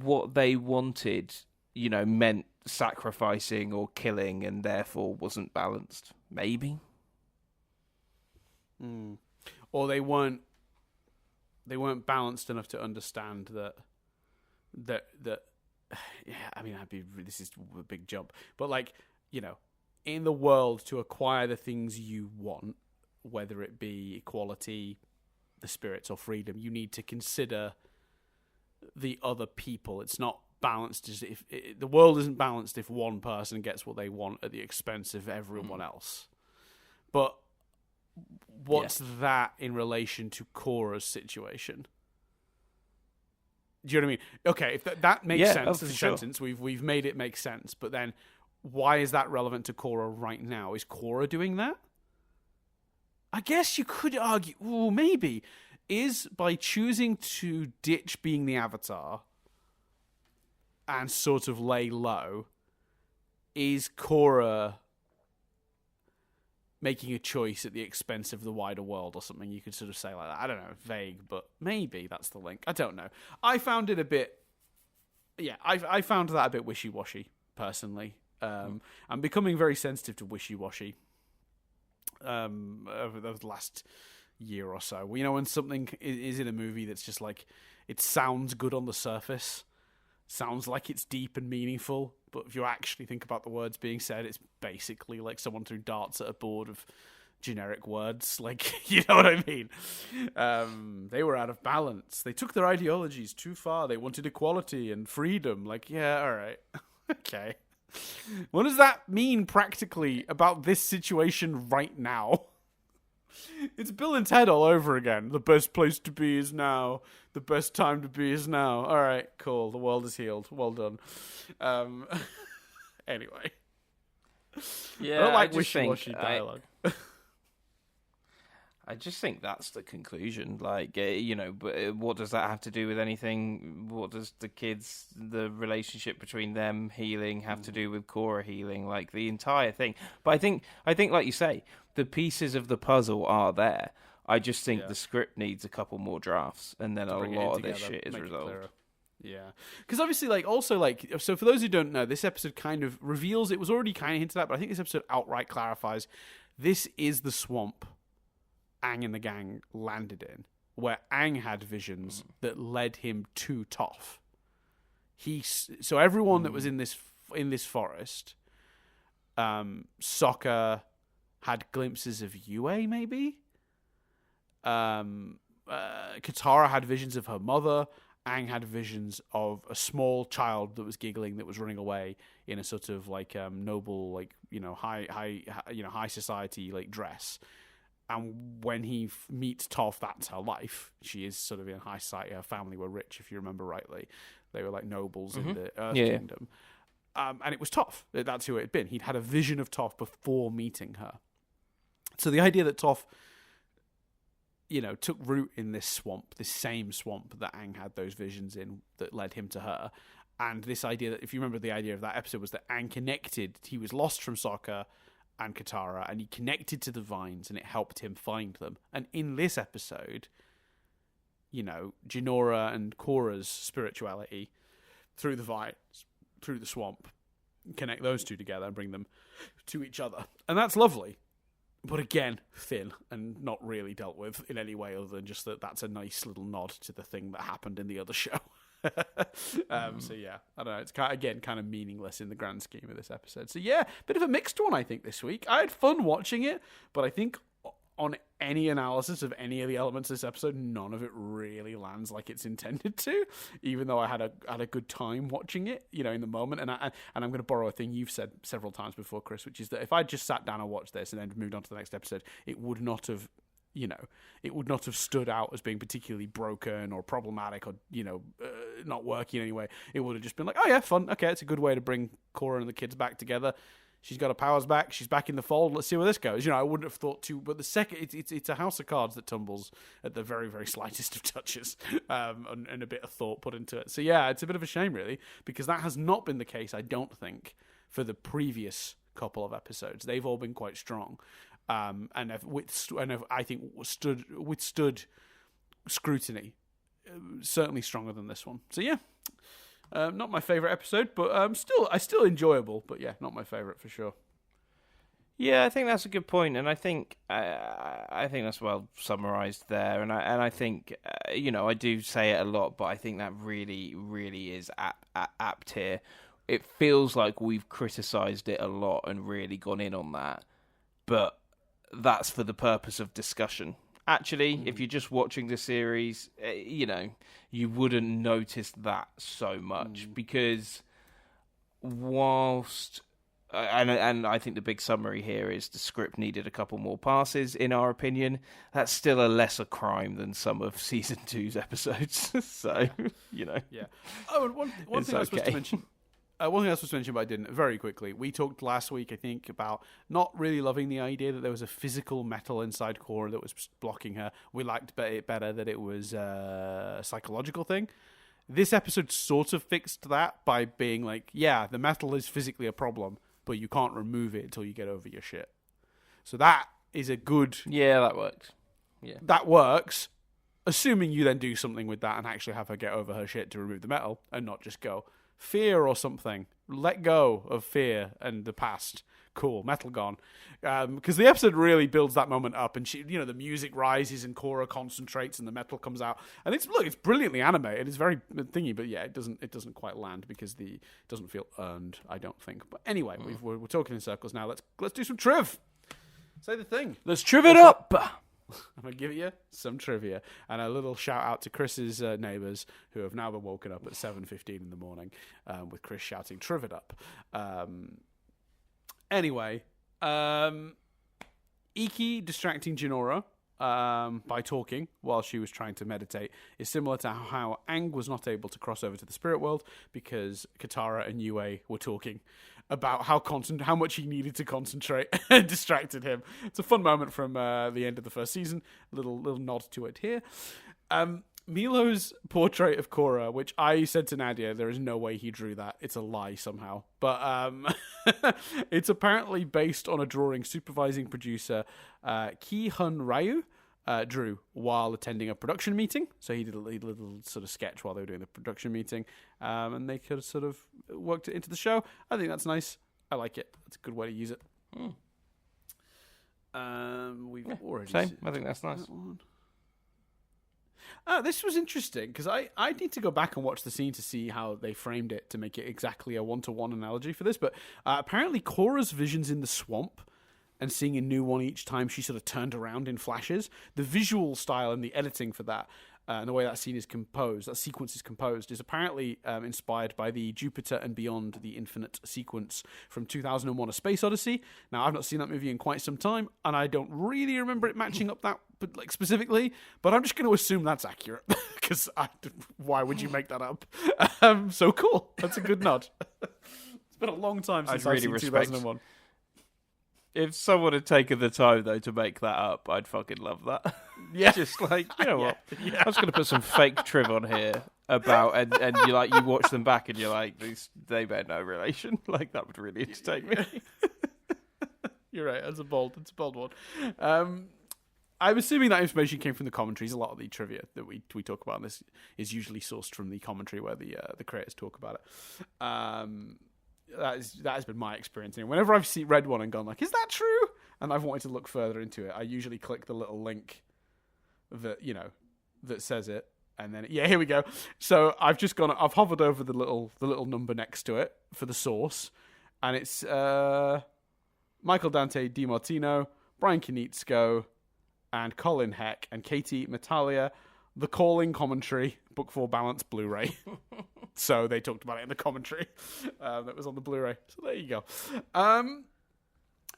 what they wanted, meant sacrificing or killing and therefore wasn't balanced. Maybe. Or they weren't balanced enough to understand that this is a big jump, but in the world, to acquire the things you want, whether it be equality, the spirits or freedom. You need to consider the other people. It's not balanced. If the world isn't balanced if one person gets what they want at the expense of everyone else. But what's that in relation to Korra's situation? Do you know what I mean? Okay, if that makes sense as a sentence, we've made it make sense. But then, why is that relevant to Korra right now? Is Korra doing that? I guess you could argue, maybe, is by choosing to ditch being the Avatar and sort of lay low, is Korra making a choice at the expense of the wider world or something? You could sort of say like that. I don't know, vague, but maybe that's the link. I don't know. I found it a bit, I found that a bit wishy-washy, personally. I'm becoming very sensitive to wishy-washy over the last year or so. You know, when something is in a movie that's just like, it sounds good on the surface, sounds like it's deep and meaningful, but if you actually think about the words being said, it's basically like someone threw darts at a board of generic words. Like, you know what I mean? They were out of balance. They took their ideologies too far. They wanted equality and freedom. Like, yeah, all right. Okay. What does that mean practically about this situation right now? It's Bill and Ted all over again. The best place to be is now. The best time to be is now. All right, cool. The world is healed. Well done. Anyway. Yeah, I don't like wishy-washy dialogue. I just think that's the conclusion. Like, but what does that have to do with anything? What does the relationship between them healing have to do with Korra healing? Like, the entire thing. But I think, like you say, the pieces of the puzzle are there. I just think the script needs a couple more drafts, and then a lot of this shit is resolved. Yeah, because obviously, so for those who don't know, this episode kind of reveals, it was already kind of hinted at, but I think this episode outright clarifies, this is the swamp Aang and the gang landed in, where Aang had visions that led him to Toph. So everyone that was in this forest, Sokka had glimpses of Yue, maybe. Katara had visions of her mother. Aang had visions of a small child that was giggling, that was running away in a sort of like noble, like, high society like dress. And when he meets Toph, that's her life. She is sort of in high society. Her family were rich, if you remember rightly. They were like nobles in the Earth Kingdom. And it was Toph. That's who it had been. He'd had a vision of Toph before meeting her. So the idea that Toph, took root in this swamp, this same swamp that Aang had those visions in that led him to her. And this idea that, if you remember, the idea of that episode was that Aang connected. He was lost from Sokka and Katara, and he connected to the vines, and it helped him find them. And in this episode, Jinora and Korra's spirituality through the vines, through the swamp, connect those two together and bring them to each other. And that's lovely. But again, thin and not really dealt with in any way other than just that's a nice little nod to the thing that happened in the other show. So yeah, I don't know. It's kind of meaningless in the grand scheme of this episode. So yeah, bit of a mixed one, I think, this week. I had fun watching it, but I think on any analysis of any of the elements of this episode, none of it really lands like it's intended to. Even though I had a good time watching it, in the moment. And I'm going to borrow a thing you've said several times before, Chris, which is that if I just sat down and watched this and then moved on to the next episode, it would not have. It would not have stood out as being particularly broken or problematic or, not working in any way. It would have just been like, oh yeah, fun. Okay, it's a good way to bring Korra and the kids back together. She's got her powers back. She's back in the fold. Let's see where this goes. I wouldn't have thought to, but the second, it's a house of cards that tumbles at the very, very slightest of touches, and a bit of thought put into it. So yeah, it's a bit of a shame, really, because that has not been the case, I don't think, for the previous couple of episodes. They've all been quite strong. And have I think withstood scrutiny, certainly stronger than this one. So yeah, not my favorite episode, but still enjoyable. But yeah, not my favorite for sure. Yeah, I think that's a good point, and I think that's well summarized there. And I think I do say it a lot, but I think that really, really is apt here. It feels like we've criticized it a lot and really gone in on that, but that's for the purpose of discussion. Actually, if you're just watching the series, you wouldn't notice that so much because whilst... And I think the big summary here is the script needed a couple more passes, in our opinion. That's still a lesser crime than some of Season 2's episodes. So, Yeah. Oh, and one thing I was supposed to mention... one thing I was supposed to mention, but I didn't, very quickly. We talked last week, I think, about not really loving the idea that there was a physical metal inside Korra that was blocking her. We liked it better that it was a psychological thing. This episode sort of fixed that by being like, yeah, the metal is physically a problem, but you can't remove it until you get over your shit. So that is a good... Yeah, that works. Yeah, that works, assuming you then do something with that and actually have her get over her shit to remove the metal and not just go, fear or something. Let go of fear and the past. Cool, metal gone. Because the episode really builds that moment up, and the music rises and Korra concentrates and the metal comes out, and it's brilliantly animated. It's very thingy, but yeah, it doesn't quite land because it doesn't feel earned, I don't think. But anyway, we're talking in circles now. Let's do some triv. Say the thing. Let's triv it up. I'm going to give you some trivia and a little shout out to Chris's neighbours who have now been woken up at 7:15 in the morning with Chris shouting "Triv it up." Anyway, Iki distracting Jinora by talking while she was trying to meditate is similar to how Aang was not able to cross over to the spirit world because Katara and Yue were talking about how much he needed to concentrate and distracted him. It's a fun moment from the end of the first season. Little nod to it here. Milo's portrait of Korra, which I said to Nadia, there is no way he drew that. It's a lie somehow. But it's apparently based on a drawing supervising producer Ki Hun Ryu drew while attending a production meeting. So he did a little sort of sketch while they were doing the production meeting. And they could have sort of worked it into the show. I think that's nice. I like it. It's a good way to use it. We've already same. I think that's nice. This was interesting because I need to go back and watch the scene to see how they framed it to make it exactly a one-to-one analogy for this. But apparently Korra's visions in the swamp and seeing a new one each time she sort of turned around in flashes. The visual style and the editing for that and the way that scene is composed, that sequence is composed, is apparently inspired by the Jupiter and Beyond the Infinite sequence from 2001: A Space Odyssey. Now, I've not seen that movie in quite some time, and I don't really remember it matching up that specifically, but I'm just going to assume that's accurate, because why would you make that up? So cool. That's a good nod. It's been a long time since I've seen 2001. If someone had taken the time, though, to make that up, I'd fucking love that. Yeah. Just like, you know what? Yeah. I'm just going to put some fake triv on here about, and you watch them back and you're like, they bear no relation. Like, that would really entertain me. You're right. It's a bold one. I'm assuming that information came from the commentaries. A lot of the trivia that we talk about in this is usually sourced from the commentary where the creators talk about it. That has been my experience. And whenever I've read one and gone like, is that true? And I've wanted to look further into it, I usually click the little link that says it, and then here we go. So I've hovered over the little number next to it for the source, and it's Michael Dante DiMartino, Brian Konietzko, and Colin Heck and Katie Metalia. The Calling commentary, Book 4 Balance Blu-ray. So they talked about it in the commentary that was on the Blu-ray. So there you go.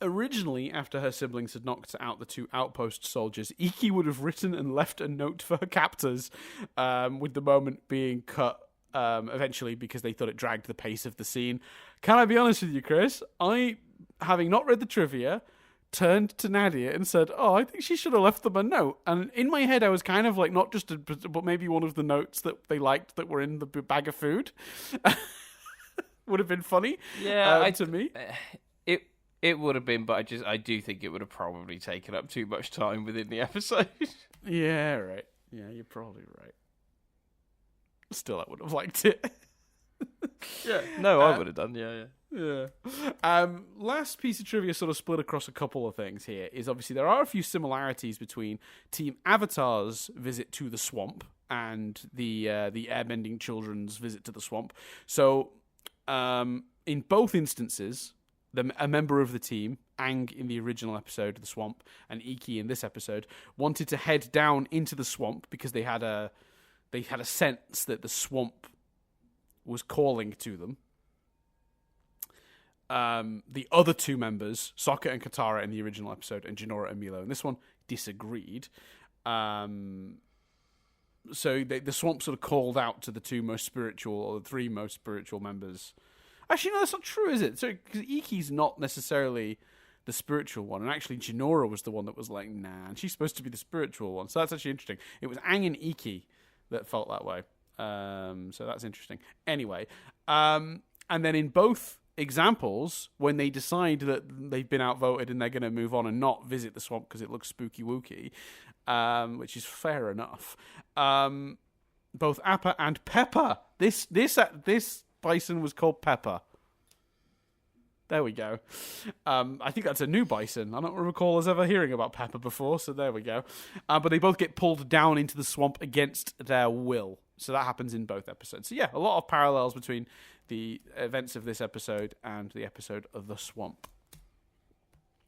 Originally, after her siblings had knocked out the two outpost soldiers, Iki would have written and left a note for her captors, with the moment being cut eventually because they thought it dragged the pace of the scene. Can I be honest with you, Chris? I, having not read the trivia, turned to Nadia and said, I think she should have left them a note. And in my head, I was kind of like, not just but maybe one of the notes that they liked that were in the bag of food would have been funny. Yeah, to me. It would have been, but I do think it would have probably taken up too much time within the episode. Yeah, right. Yeah, you're probably right. Still, I would have liked it. Yeah. No, I would have done. Yeah. Last piece of trivia sort of split across a couple of things here is obviously there are a few similarities between Team Avatar's visit to the swamp and the airbending children's visit to the swamp. So in both instances, a member of the team, Aang in the original episode, The Swamp, and Iki in this episode, wanted to head down into the swamp because they had a sense that the swamp was calling to them. The other two members, Sokka and Katara in the original episode, and Jinora and Milo in this one, disagreed. So the swamp sort of called out to the two most spiritual, or the three most spiritual members. Actually, no, that's not true, is it? So, because Iki's not necessarily the spiritual one, and actually Jinora was the one that was like, nah, and she's supposed to be the spiritual one. So that's actually interesting. It was Aang and Iki that felt that way. So that's interesting. Anyway, and then in both examples, when they decide that they've been outvoted and they're going to move on and not visit the swamp because it looks spooky wooky, which is fair enough. Both Appa and Pepper. This bison was called Pepper. There we go. I think that's a new bison. I don't recall us ever hearing about Pepper before, so there we go. But they both get pulled down into the swamp against their will. So that happens in both episodes. So yeah, a lot of parallels between the events of this episode and the episode of The Swamp.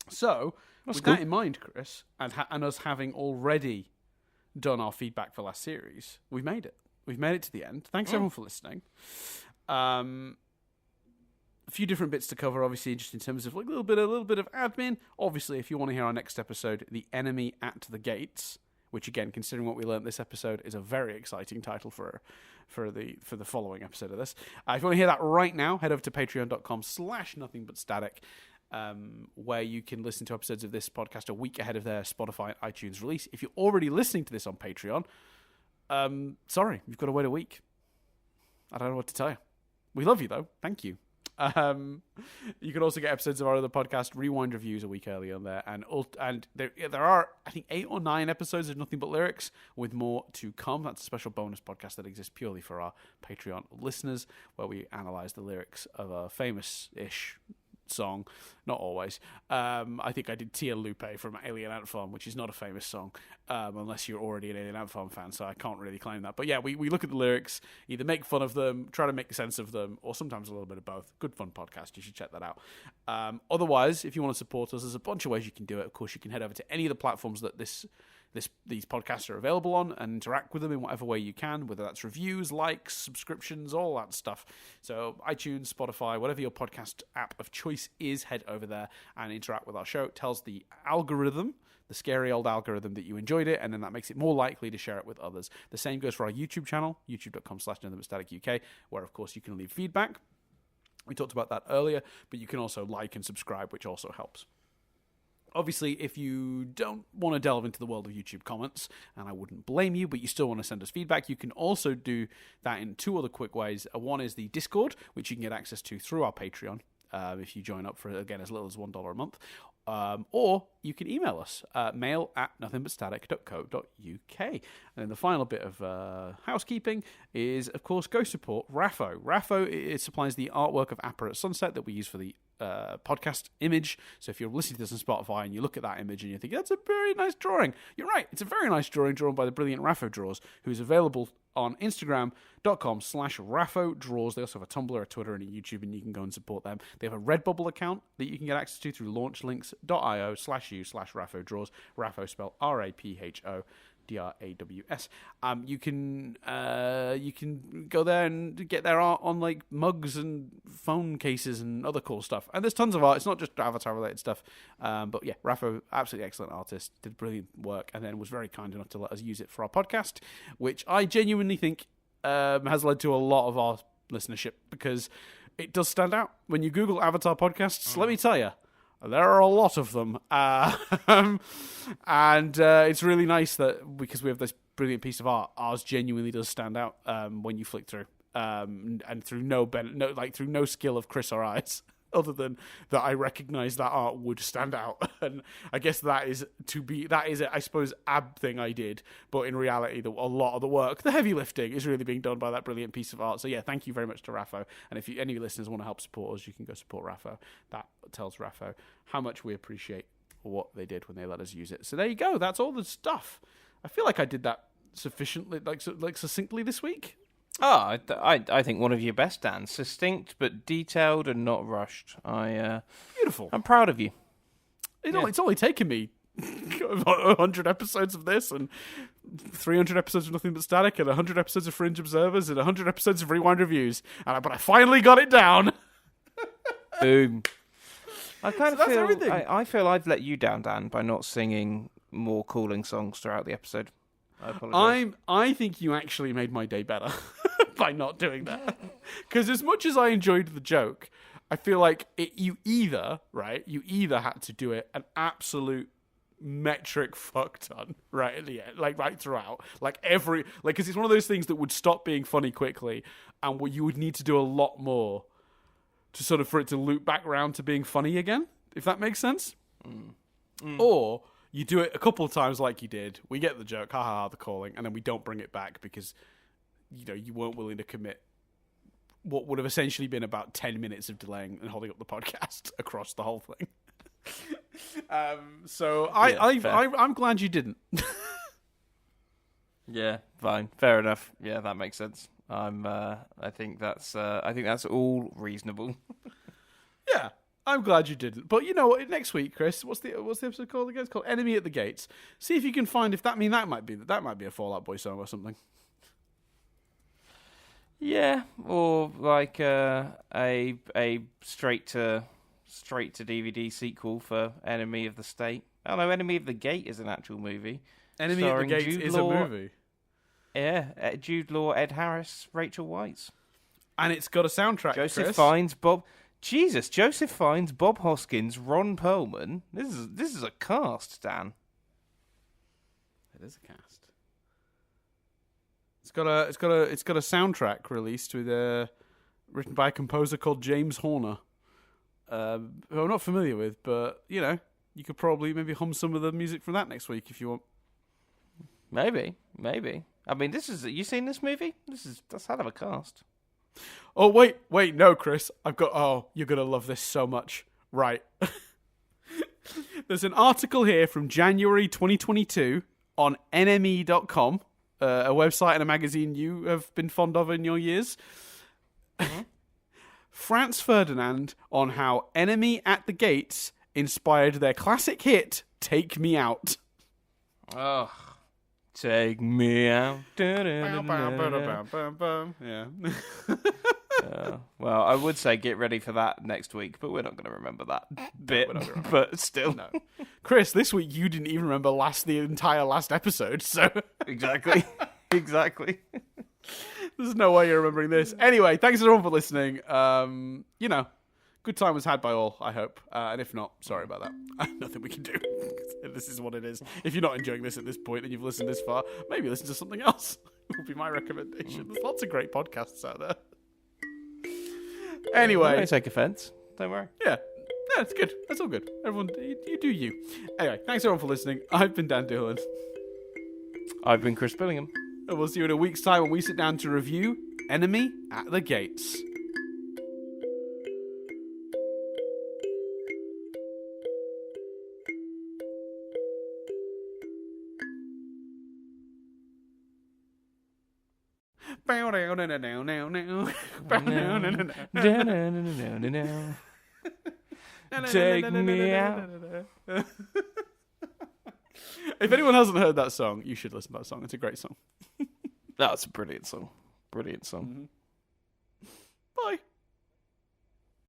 So, with that in mind, Chris, and us having already done our feedback for last series, we've made it. We've made it to the end. Thanks everyone for listening. A few different bits to cover, obviously, just in terms of like a little bit of admin. Obviously, if you want to hear our next episode, The Enemy at the Gates, which again, considering what we learned this episode, is a very exciting title for the following episode of this. If you want to hear that right now, head over to patreon.com/nothingbutstatic, where you can listen to episodes of this podcast a week ahead of their Spotify and iTunes release. If you're already listening to this on Patreon, sorry, you've got to wait a week. I don't know what to tell you. We love you, though. Thank you. You can also get episodes of our other podcast, Rewind Reviews, a week early on there. And there are, I think, 8 or 9 episodes of Nothing But Lyrics, with more to come. That's a special bonus podcast that exists purely for our Patreon listeners, where we analyse the lyrics of a famous-ish song. Not always. I think I did Tia Lupe from Alien Ant Farm, which is not a famous song, unless you're already an Alien Ant Farm fan, so I can't really claim that. But yeah, we look at the lyrics, either make fun of them, try to make sense of them, or sometimes a little bit of both. Good fun podcast. You should check that out. Otherwise, if you want to support us, there's a bunch of ways you can do it. Of course, you can head over to any of the platforms that these podcasts are available on and interact with them in whatever way you can, whether that's reviews, likes, subscriptions, all that stuff. So iTunes, Spotify, whatever your podcast app of choice is, head over there and interact with our show. It tells the algorithm, the scary old algorithm, that you enjoyed it, and then that makes it more likely to share it with others. The same goes for our YouTube channel, youtube.com/nothingbutstaticuk, where of course you can leave feedback. We talked about that earlier, but you can also like and subscribe, which also helps. Obviously, if you don't want to delve into the world of YouTube comments, and I wouldn't blame you, but you still want to send us feedback, you can also do that in 2 other quick ways. One is the Discord, which you can get access to through our Patreon, if you join up for, again, as little as $1 a month. Or you can email us, mail@nothingbutstatic.co.uk. And then the final bit of housekeeping is, of course, go support Rapho. Rapho, it supplies the artwork of Appa at Sunset that we use for the podcast image. So if you're listening to this on Spotify and you look at that image and you think, that's a very nice drawing, you're right, it's a very nice drawing drawn by the brilliant Raphodraws, who's available on Instagram.com/Raphodraws. They also have a Tumblr, a Twitter, and a YouTube, and you can go and support them. They have a Redbubble account that you can get access to through launchlinks.io/u/Raphodraws. Rapho spelled RAPHODRAWS. You can go there and get their art on like mugs and phone cases and other cool stuff. And there's tons of art. It's not just Avatar related stuff. But yeah, Rapho, absolutely excellent artist, did brilliant work, and then was very kind enough to let us use it for our podcast, which I genuinely think has led to a lot of our listenership, because it does stand out. When you Google Avatar podcasts, let me tell you, there are a lot of them. And it's really nice that, because we have this brilliant piece of art, ours genuinely does stand out when you flick through. And through through no skill of Chris or I's, other than that I recognise that art would stand out. And I guess that is I suppose, ab thing I did. But in reality, a lot of the work, the heavy lifting, is really being done by that brilliant piece of art. So yeah, thank you very much to Rapho. And if any of your listeners want to help support us, you can go support Rapho. That tells Rapho how much we appreciate what they did when they let us use it. So there you go. That's all the stuff. I feel like I did that sufficiently, like succinctly this week. Oh, I think one of your best, Dan. Succinct but detailed and not rushed. Beautiful. I'm proud of you. It's only taken me 100 episodes of this and 300 episodes of Nothing But Static and 100 episodes of Fringe Observers and 100 episodes of Rewind Reviews. But I finally got it down. Boom. I kind So of that's feel everything. I feel I've let you down, Dan, by not singing more cooling songs throughout the episode. I apologize. I think you actually made my day better by not doing that. Because as much as I enjoyed the joke, I feel like you either had to do it an absolute metric fuck ton right at the end, like right throughout, because it's one of those things that would stop being funny quickly, and what you would need to do a lot more to sort of for it to loop back round to being funny again, if that makes sense. Or you do it a couple of times like you did. We get the joke, ha ha ha, the calling, and then we don't bring it back because you weren't willing to commit what would have essentially been about 10 minutes of delaying and holding up the podcast across the whole thing. I'm glad you didn't. Yeah, fine, fair enough. Yeah, that makes sense. I think that's all reasonable. Yeah, I'm glad you didn't. But you know what? Next week, Chris, what's the episode called again? It's called Enemy at the Gates. See if you can find if that might be a Fall Out Boy song or something. Yeah, or like a straight to DVD sequel for Enemy of the State. Oh no, Enemy of the Gate is an actual movie. Enemy at the Gates is a movie. Yeah, Jude Law, Ed Harris, Rachel Weisz. And it's got a soundtrack, Joseph Chris. Fiennes, Joseph Fiennes, Bob Hoskins, Ron Perlman. This is a cast, Dan. It is a cast. It's got a soundtrack released with written by a composer called James Horner, who I'm not familiar with, but you could probably maybe hum some of the music from that next week if you want. Maybe. I mean, you seen this movie? That's hell of a cast. Oh wait, no, Chris, you're gonna love this so much, right? There's an article here from January 2022 on NME.com. A website and a magazine you have been fond of in your years. Mm-hmm. Franz Ferdinand on how Enemy at the Gates inspired their classic hit, Take Me Out. Oh, take me out. Yeah. Well, I would say get ready for that next week, but we're not going to remember that bit. But still. No. Chris, this week you didn't even remember the entire last episode, so... Exactly. There's no way you're remembering this. Anyway, thanks everyone for listening. Good time was had by all, I hope. And if not, sorry about that. Nothing we can do. This is what it is. If you're not enjoying this at this point and you've listened this far, maybe listen to something else. Would be my recommendation. There's lots of great podcasts out there. Anyway. Don't take offense. Don't worry. Yeah, it's good. That's all good. Everyone, you do you. Anyway, thanks everyone for listening. I've been Dan Doolan. I've been Chris Billingham. And we'll see you in a week's time when we sit down to review Enemy at the Gates. Take me out. If anyone hasn't heard that song, you should listen to that song. It's a great song. That's a brilliant song. Brilliant song. Mm-hmm.